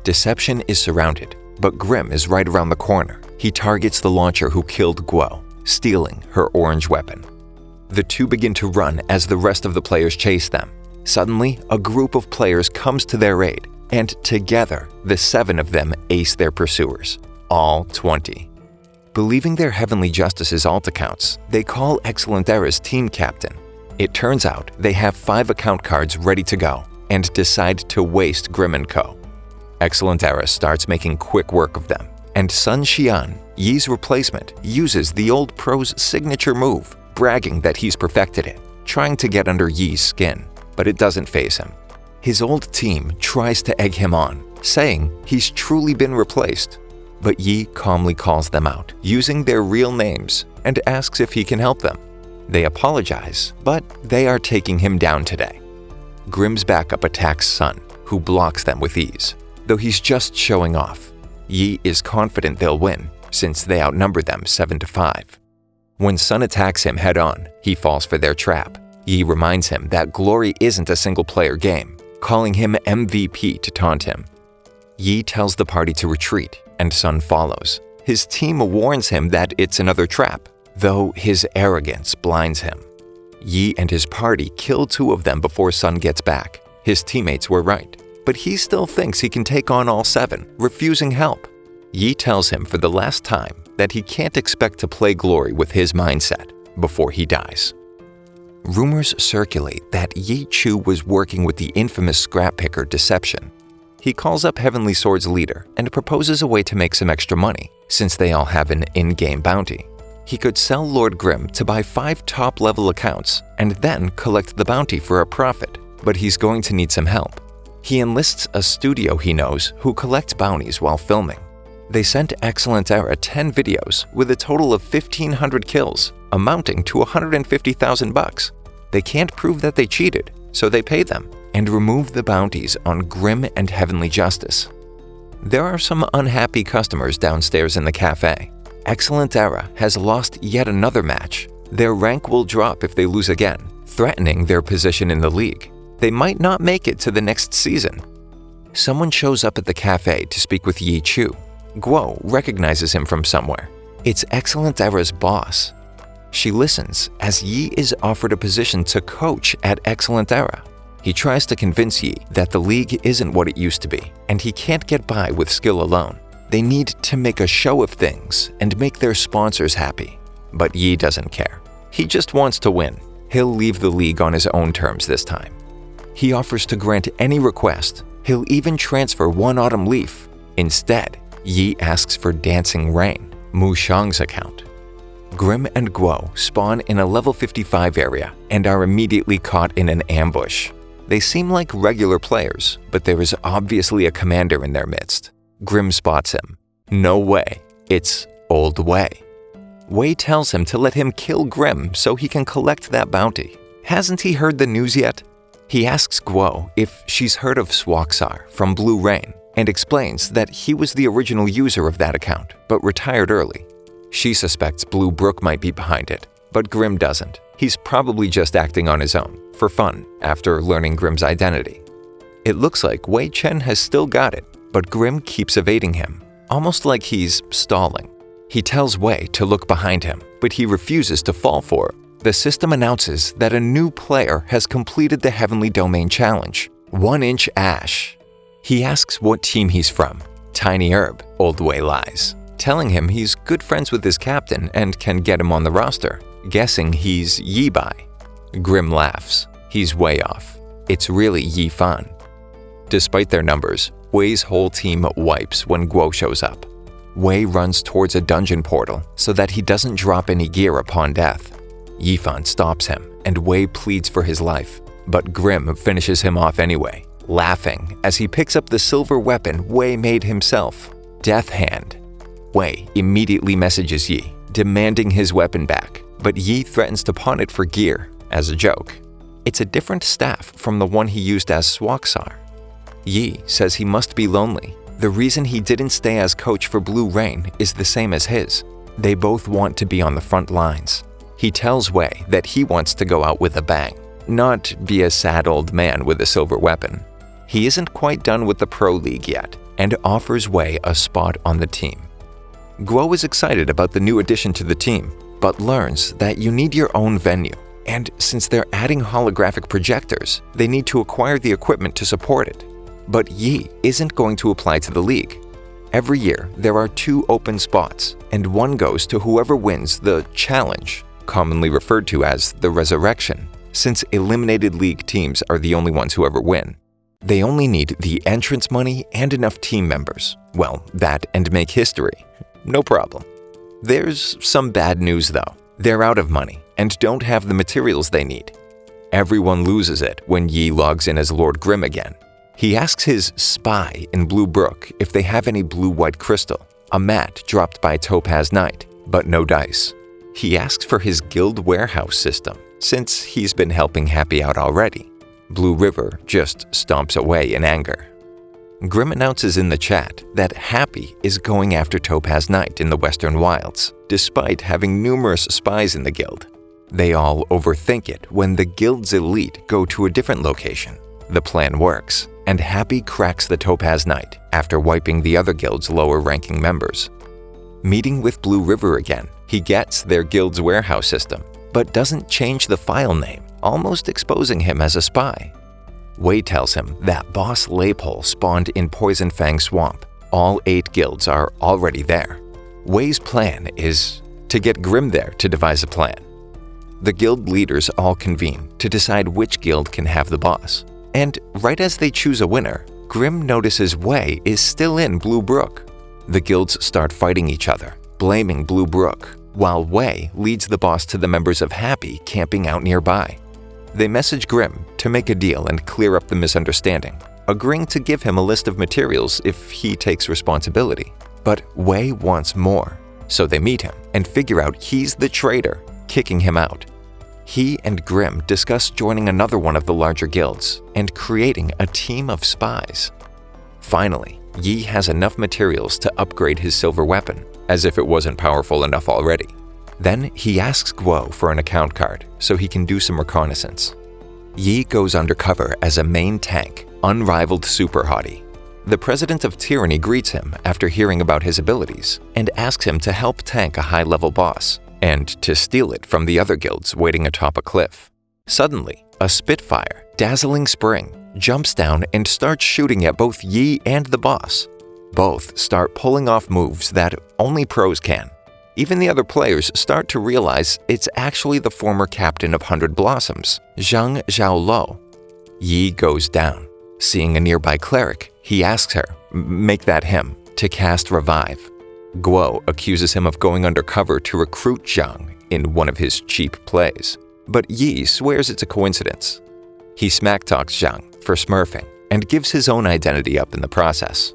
Deception is surrounded, but Grimm is right around the corner. He targets the launcher who killed Guo, stealing her orange weapon. The two begin to run as the rest of the players chase them. Suddenly, a group of players comes to their aid, and together, the 7 of them ace their pursuers, all 20. Believing their Heavenly Justice's alt accounts, they call Excellent Era's team captain. It turns out they have 5 account cards ready to go and decide to waste Grimm & Co. Excellent Era starts making quick work of them, and Sun Xian, Yi's replacement, uses the old pro's signature move, bragging that he's perfected it, trying to get under Yi's skin, but it doesn't faze him. His old team tries to egg him on, saying he's truly been replaced, but Yi calmly calls them out, using their real names, and asks if he can help them. They apologize, but they are taking him down today. Grimm's backup attacks Sun, who blocks them with ease, though he's just showing off. Yi is confident they'll win, since they outnumber them 7-5. When Sun attacks him head-on, he falls for their trap. Yi reminds him that Glory isn't a single-player game, calling him MVP to taunt him. Yi tells the party to retreat, and Sun follows. His team warns him that it's another trap, though his arrogance blinds him. Yi and his party kill 2 of them before Sun gets back. His teammates were right, but he still thinks he can take on all 7, refusing help. Yi tells him for the last time that he can't expect to play Glory with his mindset before he dies. Rumors circulate that Yi Chu was working with the infamous scrap picker Deception. He calls up Heavenly Sword's leader and proposes a way to make some extra money, since they all have an in-game bounty. He could sell Lord Grimm to buy 5 top-level accounts and then collect the bounty for a profit, but he's going to need some help. He enlists a studio he knows who collects bounties while filming. They sent Excellent Era 10 videos with a total of 1,500 kills, amounting to $150,000. They can't prove that they cheated, so they pay them and remove the bounties on Grimm and Heavenly Justice. There are some unhappy customers downstairs in the café. Excellent Era has lost yet another match. Their rank will drop if they lose again, threatening their position in the league. They might not make it to the next season. Someone shows up at the cafe to speak with Yi Chu. Guo recognizes him from somewhere. It's Excellent Era's boss. She listens as Yi is offered a position to coach at Excellent Era. He tries to convince Yi that the league isn't what it used to be, and he can't get by with skill alone. They need to make a show of things and make their sponsors happy. But Yi doesn't care. He just wants to win. He'll leave the league on his own terms this time. He offers to grant any request. He'll even transfer 1 autumn leaf. Instead, Yi asks for Dancing Rain, Mu Shang's account. Grimm and Guo spawn in a level 55 area and are immediately caught in an ambush. They seem like regular players, but there is obviously a commander in their midst. Grimm spots him. No way. It's Old Wei. Wei tells him to let him kill Grimm so he can collect that bounty. Hasn't he heard the news yet? He asks Guo if she's heard of Swaksar from Blue Rain and explains that he was the original user of that account, but retired early. She suspects Blue Brook might be behind it, but Grimm doesn't. He's probably just acting on his own, for fun, after learning Grimm's identity. It looks like Wei Chen has still got it, but Grimm keeps evading him, almost like he's stalling. He tells Wei to look behind him, but he refuses to fall for it. The system announces that a new player has completed the Heavenly Domain Challenge. 1-inch ash. He asks what team he's from. Tiny Herb, Old Wei lies, telling him he's good friends with his captain and can get him on the roster, guessing he's Yi Bai. Grim laughs. He's way off. It's really Yi Fan. Despite their numbers, Wei's whole team wipes when Guo shows up. Wei runs towards a dungeon portal so that he doesn't drop any gear upon death. Yi Fan stops him, and Wei pleads for his life, but Grim finishes him off anyway, laughing as he picks up the silver weapon Wei made himself, Death Hand. Wei immediately messages Yi, demanding his weapon back, but Yi threatens to pawn it for gear, as a joke. It's a different staff from the one he used as Swaksar. Yi says he must be lonely. The reason he didn't stay as coach for Blue Rain is the same as his. They both want to be on the front lines. He tells Wei that he wants to go out with a bang, not be a sad old man with a silver weapon. He isn't quite done with the Pro League yet and offers Wei a spot on the team. Guo is excited about the new addition to the team, but learns that you need your own venue. And since they're adding holographic projectors, they need to acquire the equipment to support it. But Yi isn't going to apply to the league. Every year, there are 2 open spots, and one goes to whoever wins the challenge, commonly referred to as the resurrection, since eliminated league teams are the only ones who ever win. They only need the entrance money and enough team members. Well, that and make history. No problem. There's some bad news though. They're out of money and don't have the materials they need. Everyone loses it when Yi logs in as Lord Grim again. He asks his spy in Blue Brook if they have any blue-white crystal, a mat dropped by Topaz Knight, but no dice. He asks for his guild warehouse system, since he's been helping Happy out already. Blue River just stomps away in anger. Grim announces in the chat that Happy is going after Topaz Knight in the Western Wilds, despite having numerous spies in the guild. They all overthink it when the guild's elite go to a different location. The plan works, and Happy cracks the Topaz Knight after wiping the other guild's lower-ranking members. Meeting with Blue River again, he gets their guild's warehouse system, but doesn't change the file name, almost exposing him as a spy. Wei tells him that Boss Laypole spawned in Poison Fang Swamp. All 8 guilds are already there. Wei's plan is to get Grim there to devise a plan. The guild leaders all convene to decide which guild can have the boss. And right as they choose a winner, Grim notices Wei is still in Blue Brook. The guilds start fighting each other, blaming Blue Brook, while Wei leads the boss to the members of Happy camping out nearby. They message Grim to make a deal and clear up the misunderstanding, agreeing to give him a list of materials if he takes responsibility. But Wei wants more, so they meet him and figure out he's the traitor, kicking him out. He and Grim discuss joining another one of the larger guilds and creating a team of spies. Finally, Yi has enough materials to upgrade his silver weapon, as if it wasn't powerful enough already. Then he asks Guo for an account card so he can do some reconnaissance. Yi goes undercover as a main tank, unrivaled super hottie. The president of Tyranny greets him after hearing about his abilities and asks him to help tank a high-level boss and to steal it from the other guilds waiting atop a cliff. Suddenly, a Spitfire, dazzling spring, jumps down and starts shooting at both Yi and the boss. Both start pulling off moves that only pros can. Even the other players start to realize it's actually the former captain of 100 Blossoms, Zhang Xiaolo. Yi goes down. Seeing a nearby cleric, he asks her, make that him, to cast Revive. Guo accuses him of going undercover to recruit Zhang in one of his cheap plays, but Yi swears it's a coincidence. He smack-talks Zhang for smurfing and gives his own identity up in the process.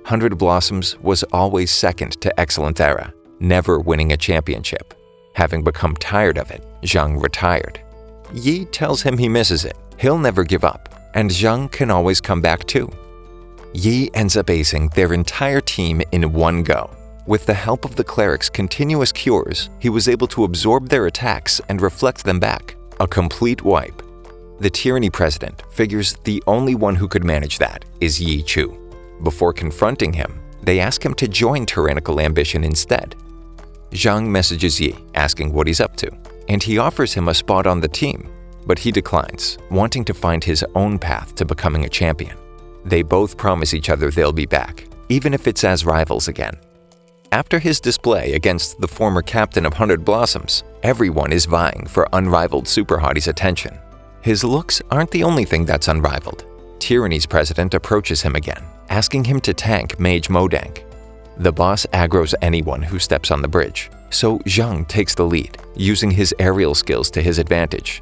100 Blossoms was always second to Excellent Era, never winning a championship. Having become tired of it, Zhang retired. Yi tells him he misses it, he'll never give up, and Zhang can always come back too. Yi ends up acing their entire team in one go. With the help of the cleric's continuous cures, he was able to absorb their attacks and reflect them back. A complete wipe. The Tyranny president figures the only one who could manage that is Yi Chu. Before confronting him, they ask him to join Tyrannical Ambition instead. Zhang messages Yi, asking what he's up to, and he offers him a spot on the team. but he declines, wanting to find his own path to becoming a champion. They both promise each other they'll be back, even if it's as rivals again. After his display against the former captain of 100 Blossoms, everyone is vying for unrivaled Super Hottie's attention. His looks aren't the only thing that's unrivaled. Tyranny's president approaches him again, asking him to tank Mage Modank. The boss aggroes anyone who steps on the bridge, so Zhang takes the lead, using his aerial skills to his advantage.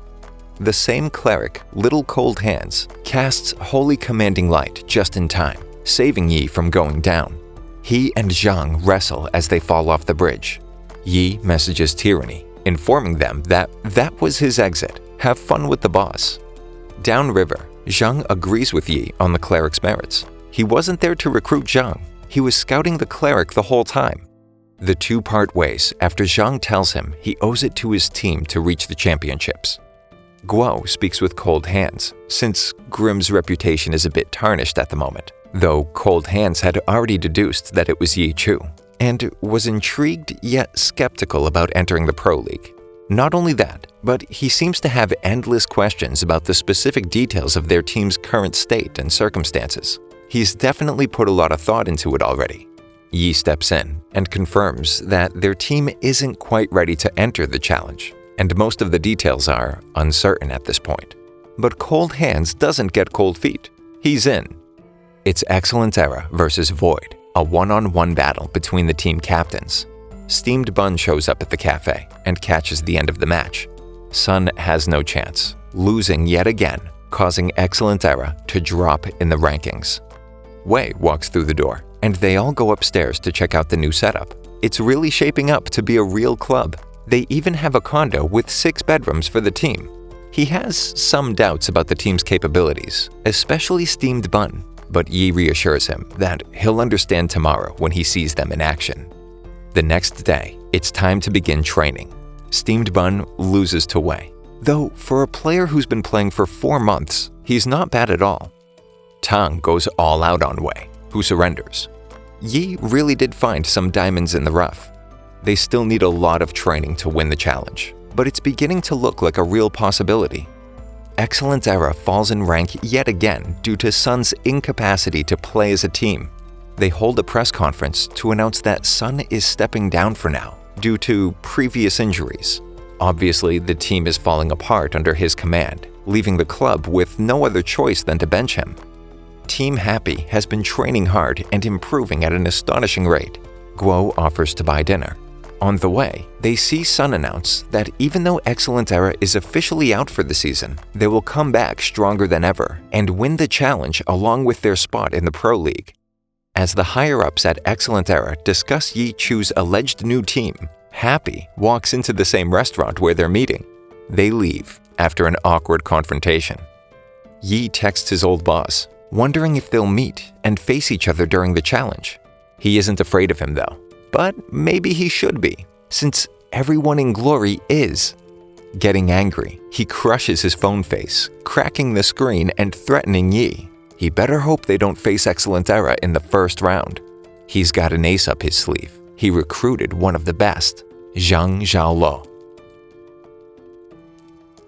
The same cleric, Little Cold Hands, casts Holy Commanding Light just in time, saving Yi from going down. He and Zhang wrestle as they fall off the bridge. Yi messages Tyranny, informing them that was his exit. Have fun with the boss. Downriver, Zhang agrees with Yi on the cleric's merits. He wasn't there to recruit Zhang. He was scouting the cleric the whole time. The two part ways after Zhang tells him he owes it to his team to reach the championships. Guo speaks with Cold Hands, since Grimm's reputation is a bit tarnished at the moment, though Cold Hands had already deduced that it was Yi Chu, and was intrigued yet skeptical about entering the Pro League. Not only that, but he seems to have endless questions about the specific details of their team's current state and circumstances. He's definitely put a lot of thought into it already. Yi steps in and confirms that their team isn't quite ready to enter the challenge, and most of the details are uncertain at this point. But Cold Hands doesn't get cold feet. He's in. It's Excellent Era versus Void, a one-on-one battle between the team captains. Steamed Bun shows up at the cafe and catches the end of the match. Sun has no chance, losing yet again, causing Excellent Era to drop in the rankings. Wei walks through the door, and they all go upstairs to check out the new setup. It's really shaping up to be a real club. They even have a condo with 6 bedrooms for the team. He has some doubts about the team's capabilities, especially Steamed Bun, but Yi reassures him that he'll understand tomorrow when he sees them in action. The next day, it's time to begin training. Steamed Bun loses to Wei, though for a player who's been playing for 4 months, he's not bad at all. Tang goes all out on Wei, who surrenders. Yi really did find some diamonds in the rough. They still need a lot of training to win the challenge, but it's beginning to look like a real possibility. Excellent Era falls in rank yet again due to Sun's incapacity to play as a team. They hold a press conference to announce that Sun is stepping down for now due to previous injuries. Obviously, the team is falling apart under his command, leaving the club with no other choice than to bench him. Team Happy has been training hard and improving at an astonishing rate. Guo offers to buy dinner. On the way, they see Sun announce that even though Excellent Era is officially out for the season, they will come back stronger than ever and win the challenge along with their spot in the Pro League. As the higher-ups at Excellent Era discuss Yi Chu's alleged new team, Happy walks into the same restaurant where they're meeting. They leave after an awkward confrontation. Yi texts his old boss, wondering if they'll meet and face each other during the challenge. He isn't afraid of him though, but maybe he should be, since everyone in Glory is. Getting angry, he crushes his phone face, cracking the screen and threatening Yi. He better hope they don't face Excellent Era in the first round. He's got an ace up his sleeve. He recruited one of the best, Zhang Zhaolo.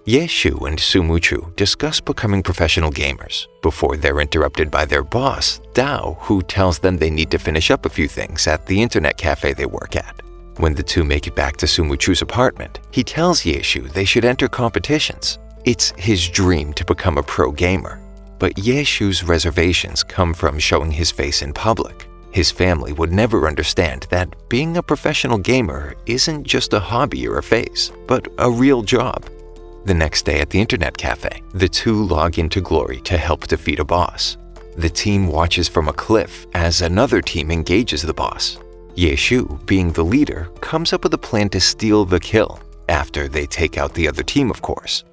Ye Shu and Su Muchu discuss becoming professional gamers before they're interrupted by their boss, Dao, who tells them they need to finish up a few things at the internet cafe they work at. When the two make it back to Su Muchu's apartment, he tells Ye Shu they should enter competitions. It's his dream to become a pro gamer. But Ye Shu's reservations come from showing his face in public. His family would never understand that being a professional gamer isn't just a hobby or a phase, but a real job. The next day at the internet cafe, the two log into Glory to help defeat a boss. The team watches from a cliff as another team engages the boss. Ye Shu, being the leader, comes up with a plan to steal the kill, after they take out the other team, of course.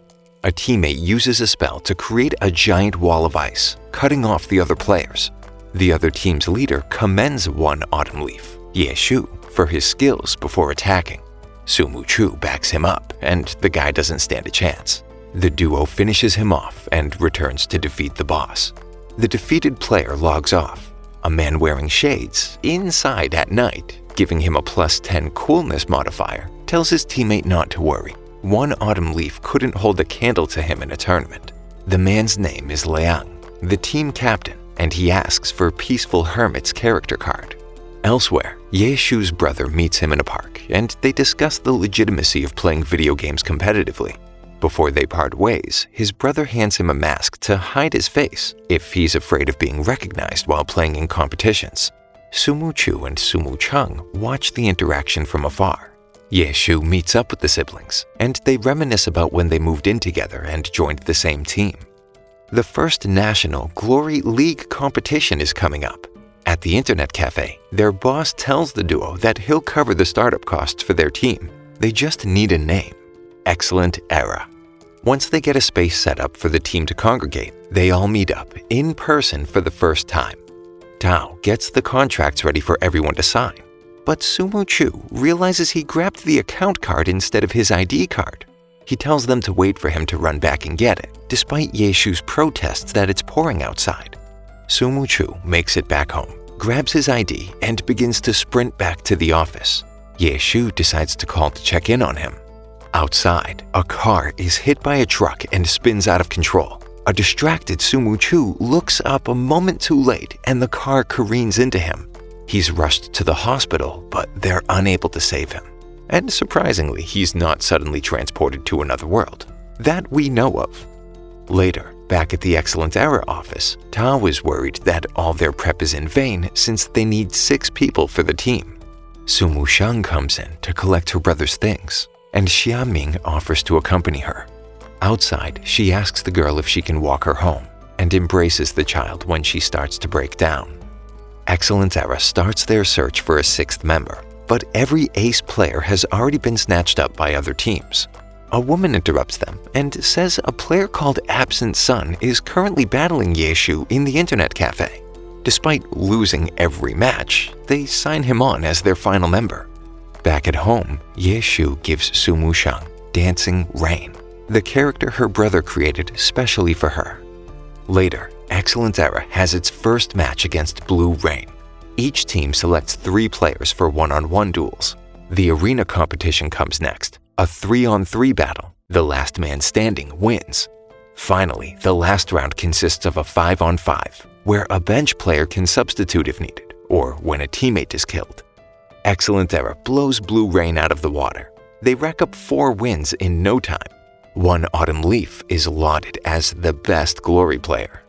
A teammate uses a spell to create a giant wall of ice, cutting off the other players. The other team's leader commends one Autumn Leaf, Ye Shu, for his skills before attacking. Su Muchu backs him up, and the guy doesn't stand a chance. The duo finishes him off and returns to defeat the boss. The defeated player logs off. A man wearing shades, inside at night, giving him a +10 coolness modifier, tells his teammate not to worry. one autumn leaf couldn't hold a candle to him in a tournament. The man's name is Liang, the team captain, and he asks for Peaceful Hermit's character card. Elsewhere, Yeshou's brother meets him in a park, and they discuss the legitimacy of playing video games competitively. Before they part ways, his brother hands him a mask to hide his face if he's afraid of being recognized while playing in competitions. Sumu Chu and Sumu Cheng watch the interaction from afar. Yeshou meets up with the siblings, and they reminisce about when they moved in together and joined the same team. The first national Glory League competition is coming up. At the internet cafe, their boss tells the duo that he'll cover the startup costs for their team. They just need a name: Excellent Era. Once they get a space set up for the team to congregate, they all meet up in person for the first time. Tao gets the contracts ready for everyone to sign, but Sumu Chu realizes he grabbed the account card instead of his ID card. He tells them to wait for him to run back and get it, despite Yeshou's protests that it's pouring outside. Sumu Chu makes it back home, grabs his ID, and begins to sprint back to the office. Yeshou decides to call to check in on him. Outside, a car is hit by a truck and spins out of control. A distracted Sumu Chu looks up a moment too late and the car careens into him. He's rushed to the hospital, but they're unable to save him. And surprisingly, he's not suddenly transported to another world. That we know of. Later, back at the Excellent Era office, Tao is worried that all their prep is in vain since they need 6 people for the team. Sumu Shang comes in to collect her brother's things, and Xia Ming offers to accompany her. Outside, she asks the girl if she can walk her home, and embraces the child when she starts to break down. Excellent Era starts their search for a 6th member, but every ace player has already been snatched up by other teams. A woman interrupts them and says a player called Absent Sun is currently battling Yeshou in the internet cafe. Despite losing every match, they sign him on as their final member. Back at home, Yeshou gives Sumu Shang Dancing Rain, the character her brother created specially for her. Later, Excellent Era has its first match against Blue Rain. Each team selects 3 players for one-on-one duels. The arena competition comes next, a 3-on-3 battle. The last man standing wins. Finally, the last round consists of a 5-on-5, where a bench player can substitute if needed, or when a teammate is killed. Excellent Era blows Blue Rain out of the water. They rack up 4 wins in no time. One Autumn Leaf is lauded as the best Glory player.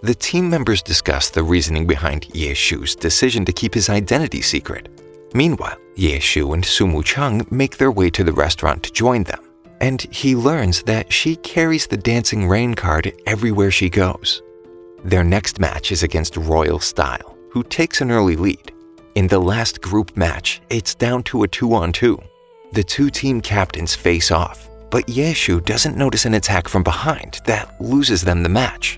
The team members discuss the reasoning behind Yeshou's decision to keep his identity secret. Meanwhile, Yeshou and Sumu Cheng make their way to the restaurant to join them, and he learns that she carries the Dancing Rain card everywhere she goes. Their next match is against Royal Style, who takes an early lead. In the last group match, it's down to a 2-on-2. The 2 team captains face off, but Yeshou doesn't notice an attack from behind that loses them the match.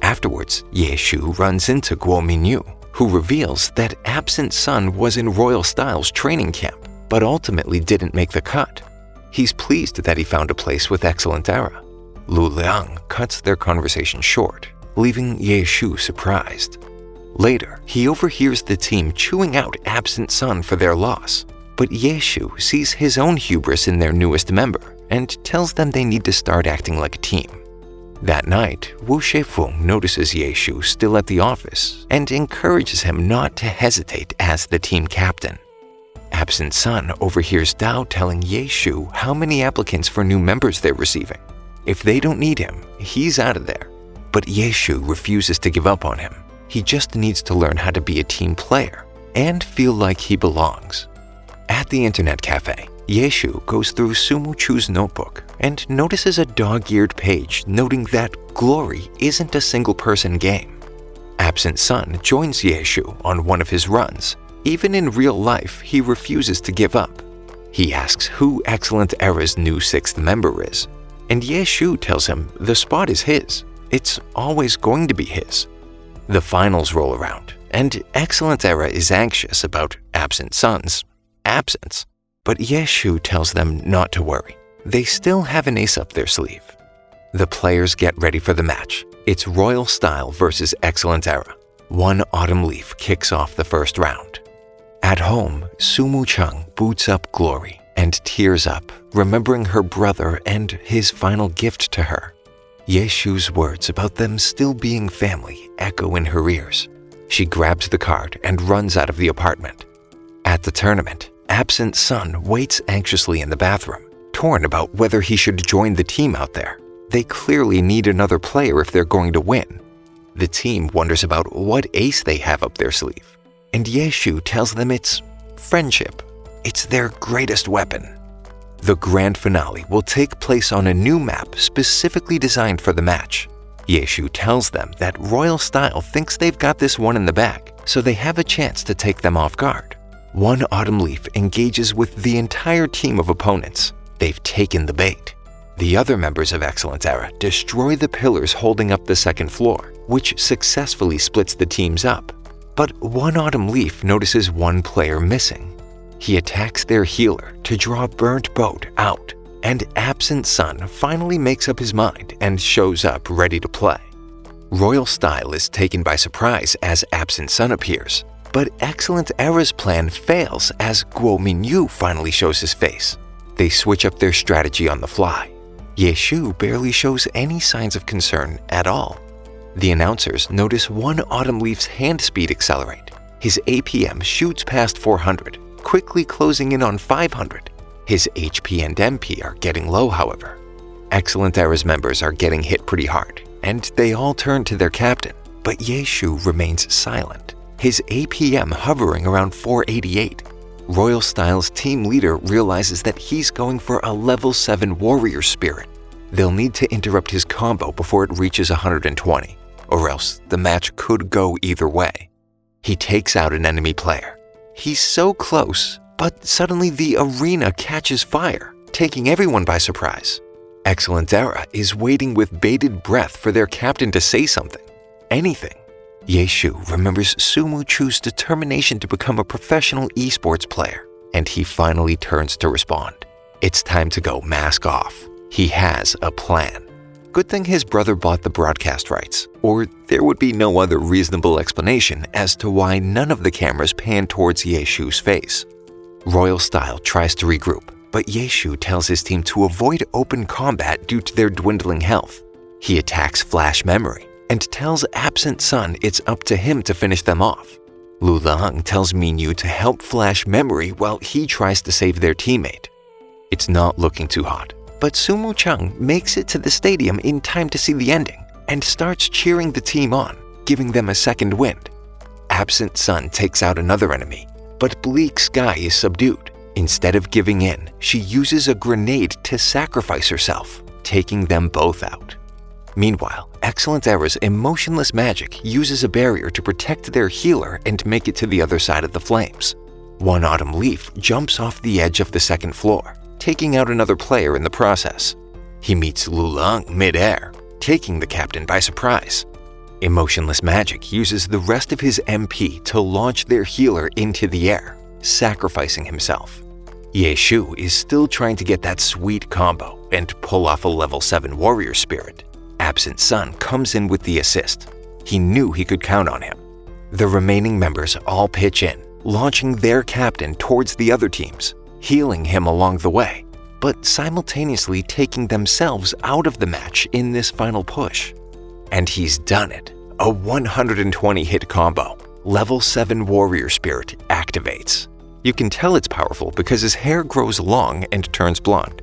Afterwards, Yeshou runs into Guo Minyu, who reveals that Absent Sun was in Royal Style's training camp, but ultimately didn't make the cut. He's pleased that he found a place with Excellent Era. Lu Liang cuts their conversation short, leaving Yeshou surprised. Later, he overhears the team chewing out Absent Sun for their loss, but Yeshou sees his own hubris in their newest member and tells them they need to start acting like a team. That night, Wu Sheifeng notices Yeshou still at the office and encourages him not to hesitate as the team captain. Absent Sun overhears Dao telling Yeshou how many applicants for new members they're receiving. If they don't need him, he's out of there. But Yeshou refuses to give up on him. He just needs to learn how to be a team player and feel like he belongs. At the internet cafe, Yeshou goes through Sumu Chu's notebook and notices a dog-eared page noting that Glory isn't a single-person game. Absent Sun joins Yeshou on one of his runs. Even in real life, he refuses to give up. He asks who Excellent Era's new 6th member is, and Yeshou tells him the spot is his. It's always going to be his. The finals roll around, and Excellent Era is anxious about Absent Sun's absence. But Yeshou tells them not to worry. They still have an ace up their sleeve. The players get ready for the match. It's Royal Style versus Excellent Era. One Autumn Leaf kicks off the first round. At home, Sumu Cheng boots up Glory, and tears up, remembering her brother and his final gift to her. Yeshu's words about them still being family echo in her ears. She grabs the card and runs out of the apartment. At the tournament, absent Sun waits anxiously in the bathroom, torn about whether he should join the team out there. They clearly need another player if they're going to win. The team wonders about what ace they have up their sleeve, and Yeshu tells them it's friendship. It's their greatest weapon. The grand finale will take place on a new map specifically designed for the match. Yeshu tells them that Royal Style thinks they've got this one in the bag, so they have a chance to take them off guard. One Autumn Leaf engages with the entire team of opponents. They've taken the bait. The other members of Excellent Era destroy the pillars holding up the second floor, which successfully splits the teams up. But One Autumn Leaf notices one player missing. He attacks their healer to draw Burnt Boat out, and Absent Sun finally makes up his mind and shows up ready to play. Royal Style is taken by surprise as Absent Sun appears, but Excellent Era's plan fails as Guo Minyu finally shows his face. They switch up their strategy on the fly. Yeshu barely shows any signs of concern at all. The announcers notice One Autumn Leaf's hand speed accelerate. His APM shoots past 400, quickly closing in on 500. His HP and MP are getting low, however. Excellent Era's members are getting hit pretty hard, and they all turn to their captain, but Yeshu remains silent, his APM hovering around 488. Royal Style's team leader realizes that he's going for a level 7 warrior spirit. They'll need to interrupt his combo before it reaches 120, or else the match could go either way. He takes out an enemy player. He's so close, but suddenly the arena catches fire, taking everyone by surprise. Excellent Era is waiting with bated breath for their captain to say something, anything. Yeshu remembers Sumu Chu's determination to become a professional esports player, and he finally turns to respond. It's time to go mask off. He has a plan. Good thing his brother bought the broadcast rights, or there would be no other reasonable explanation as to why none of the cameras pan towards Yeshu's face. Royal Style tries to regroup, but Yeshu tells his team to avoid open combat due to their dwindling health. He attacks Flash Memory and tells Absent Sun it's up to him to finish them off. Lu Lang tells Minyu to help Flash Memory while he tries to save their teammate. It's not looking too hot, but Sumu Chung makes it to the stadium in time to see the ending and starts cheering the team on, giving them a second wind. Absent Sun takes out another enemy, but Bleak Sky is subdued. Instead of giving in, she uses a grenade to sacrifice herself, taking them both out. Meanwhile, Excellent Era's emotionless magic uses a barrier to protect their healer and make it to the other side of the flames. One Autumn Leaf jumps off the edge of the second floor, taking out another player in the process. He meets Lu Lang mid-air, taking the captain by surprise. Emotionless magic uses the rest of his MP to launch their healer into the air, sacrificing himself. Yeshu is still trying to get that sweet combo and pull off a level 7 warrior spirit. Absent Sun comes in with the assist. He knew he could count on him. The remaining members all pitch in, launching their captain towards the other teams, healing him along the way, but simultaneously taking themselves out of the match in this final push. And he's done it. A 120 hit combo. Level 7 warrior spirit activates. You can tell it's powerful because his hair grows long and turns blonde.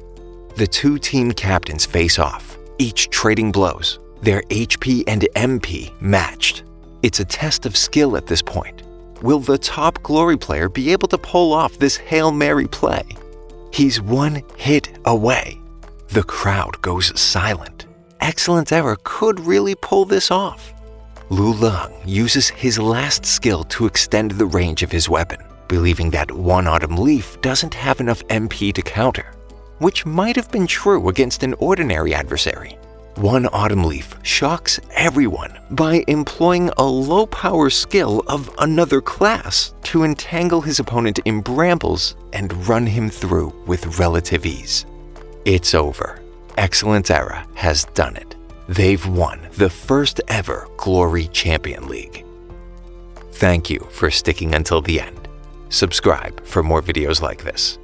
The two team captains face off, each trading blows, their HP and MP matched. It's a test of skill at this point. Will the top Glory player be able to pull off this Hail Mary play? He's one hit away. The crowd goes silent. Excellent Era could really pull this off. Lu Lang uses his last skill to extend the range of his weapon, believing that One Autumn Leaf doesn't have enough MP to counter, which might have been true against an ordinary adversary. One Autumn Leaf shocks everyone by employing a low-power skill of another class to entangle his opponent in brambles and run him through with relative ease. It's over. Excellent Era has done it. They've won the first ever Glory Champion League. Thank you for sticking until the end. Subscribe for more videos like this.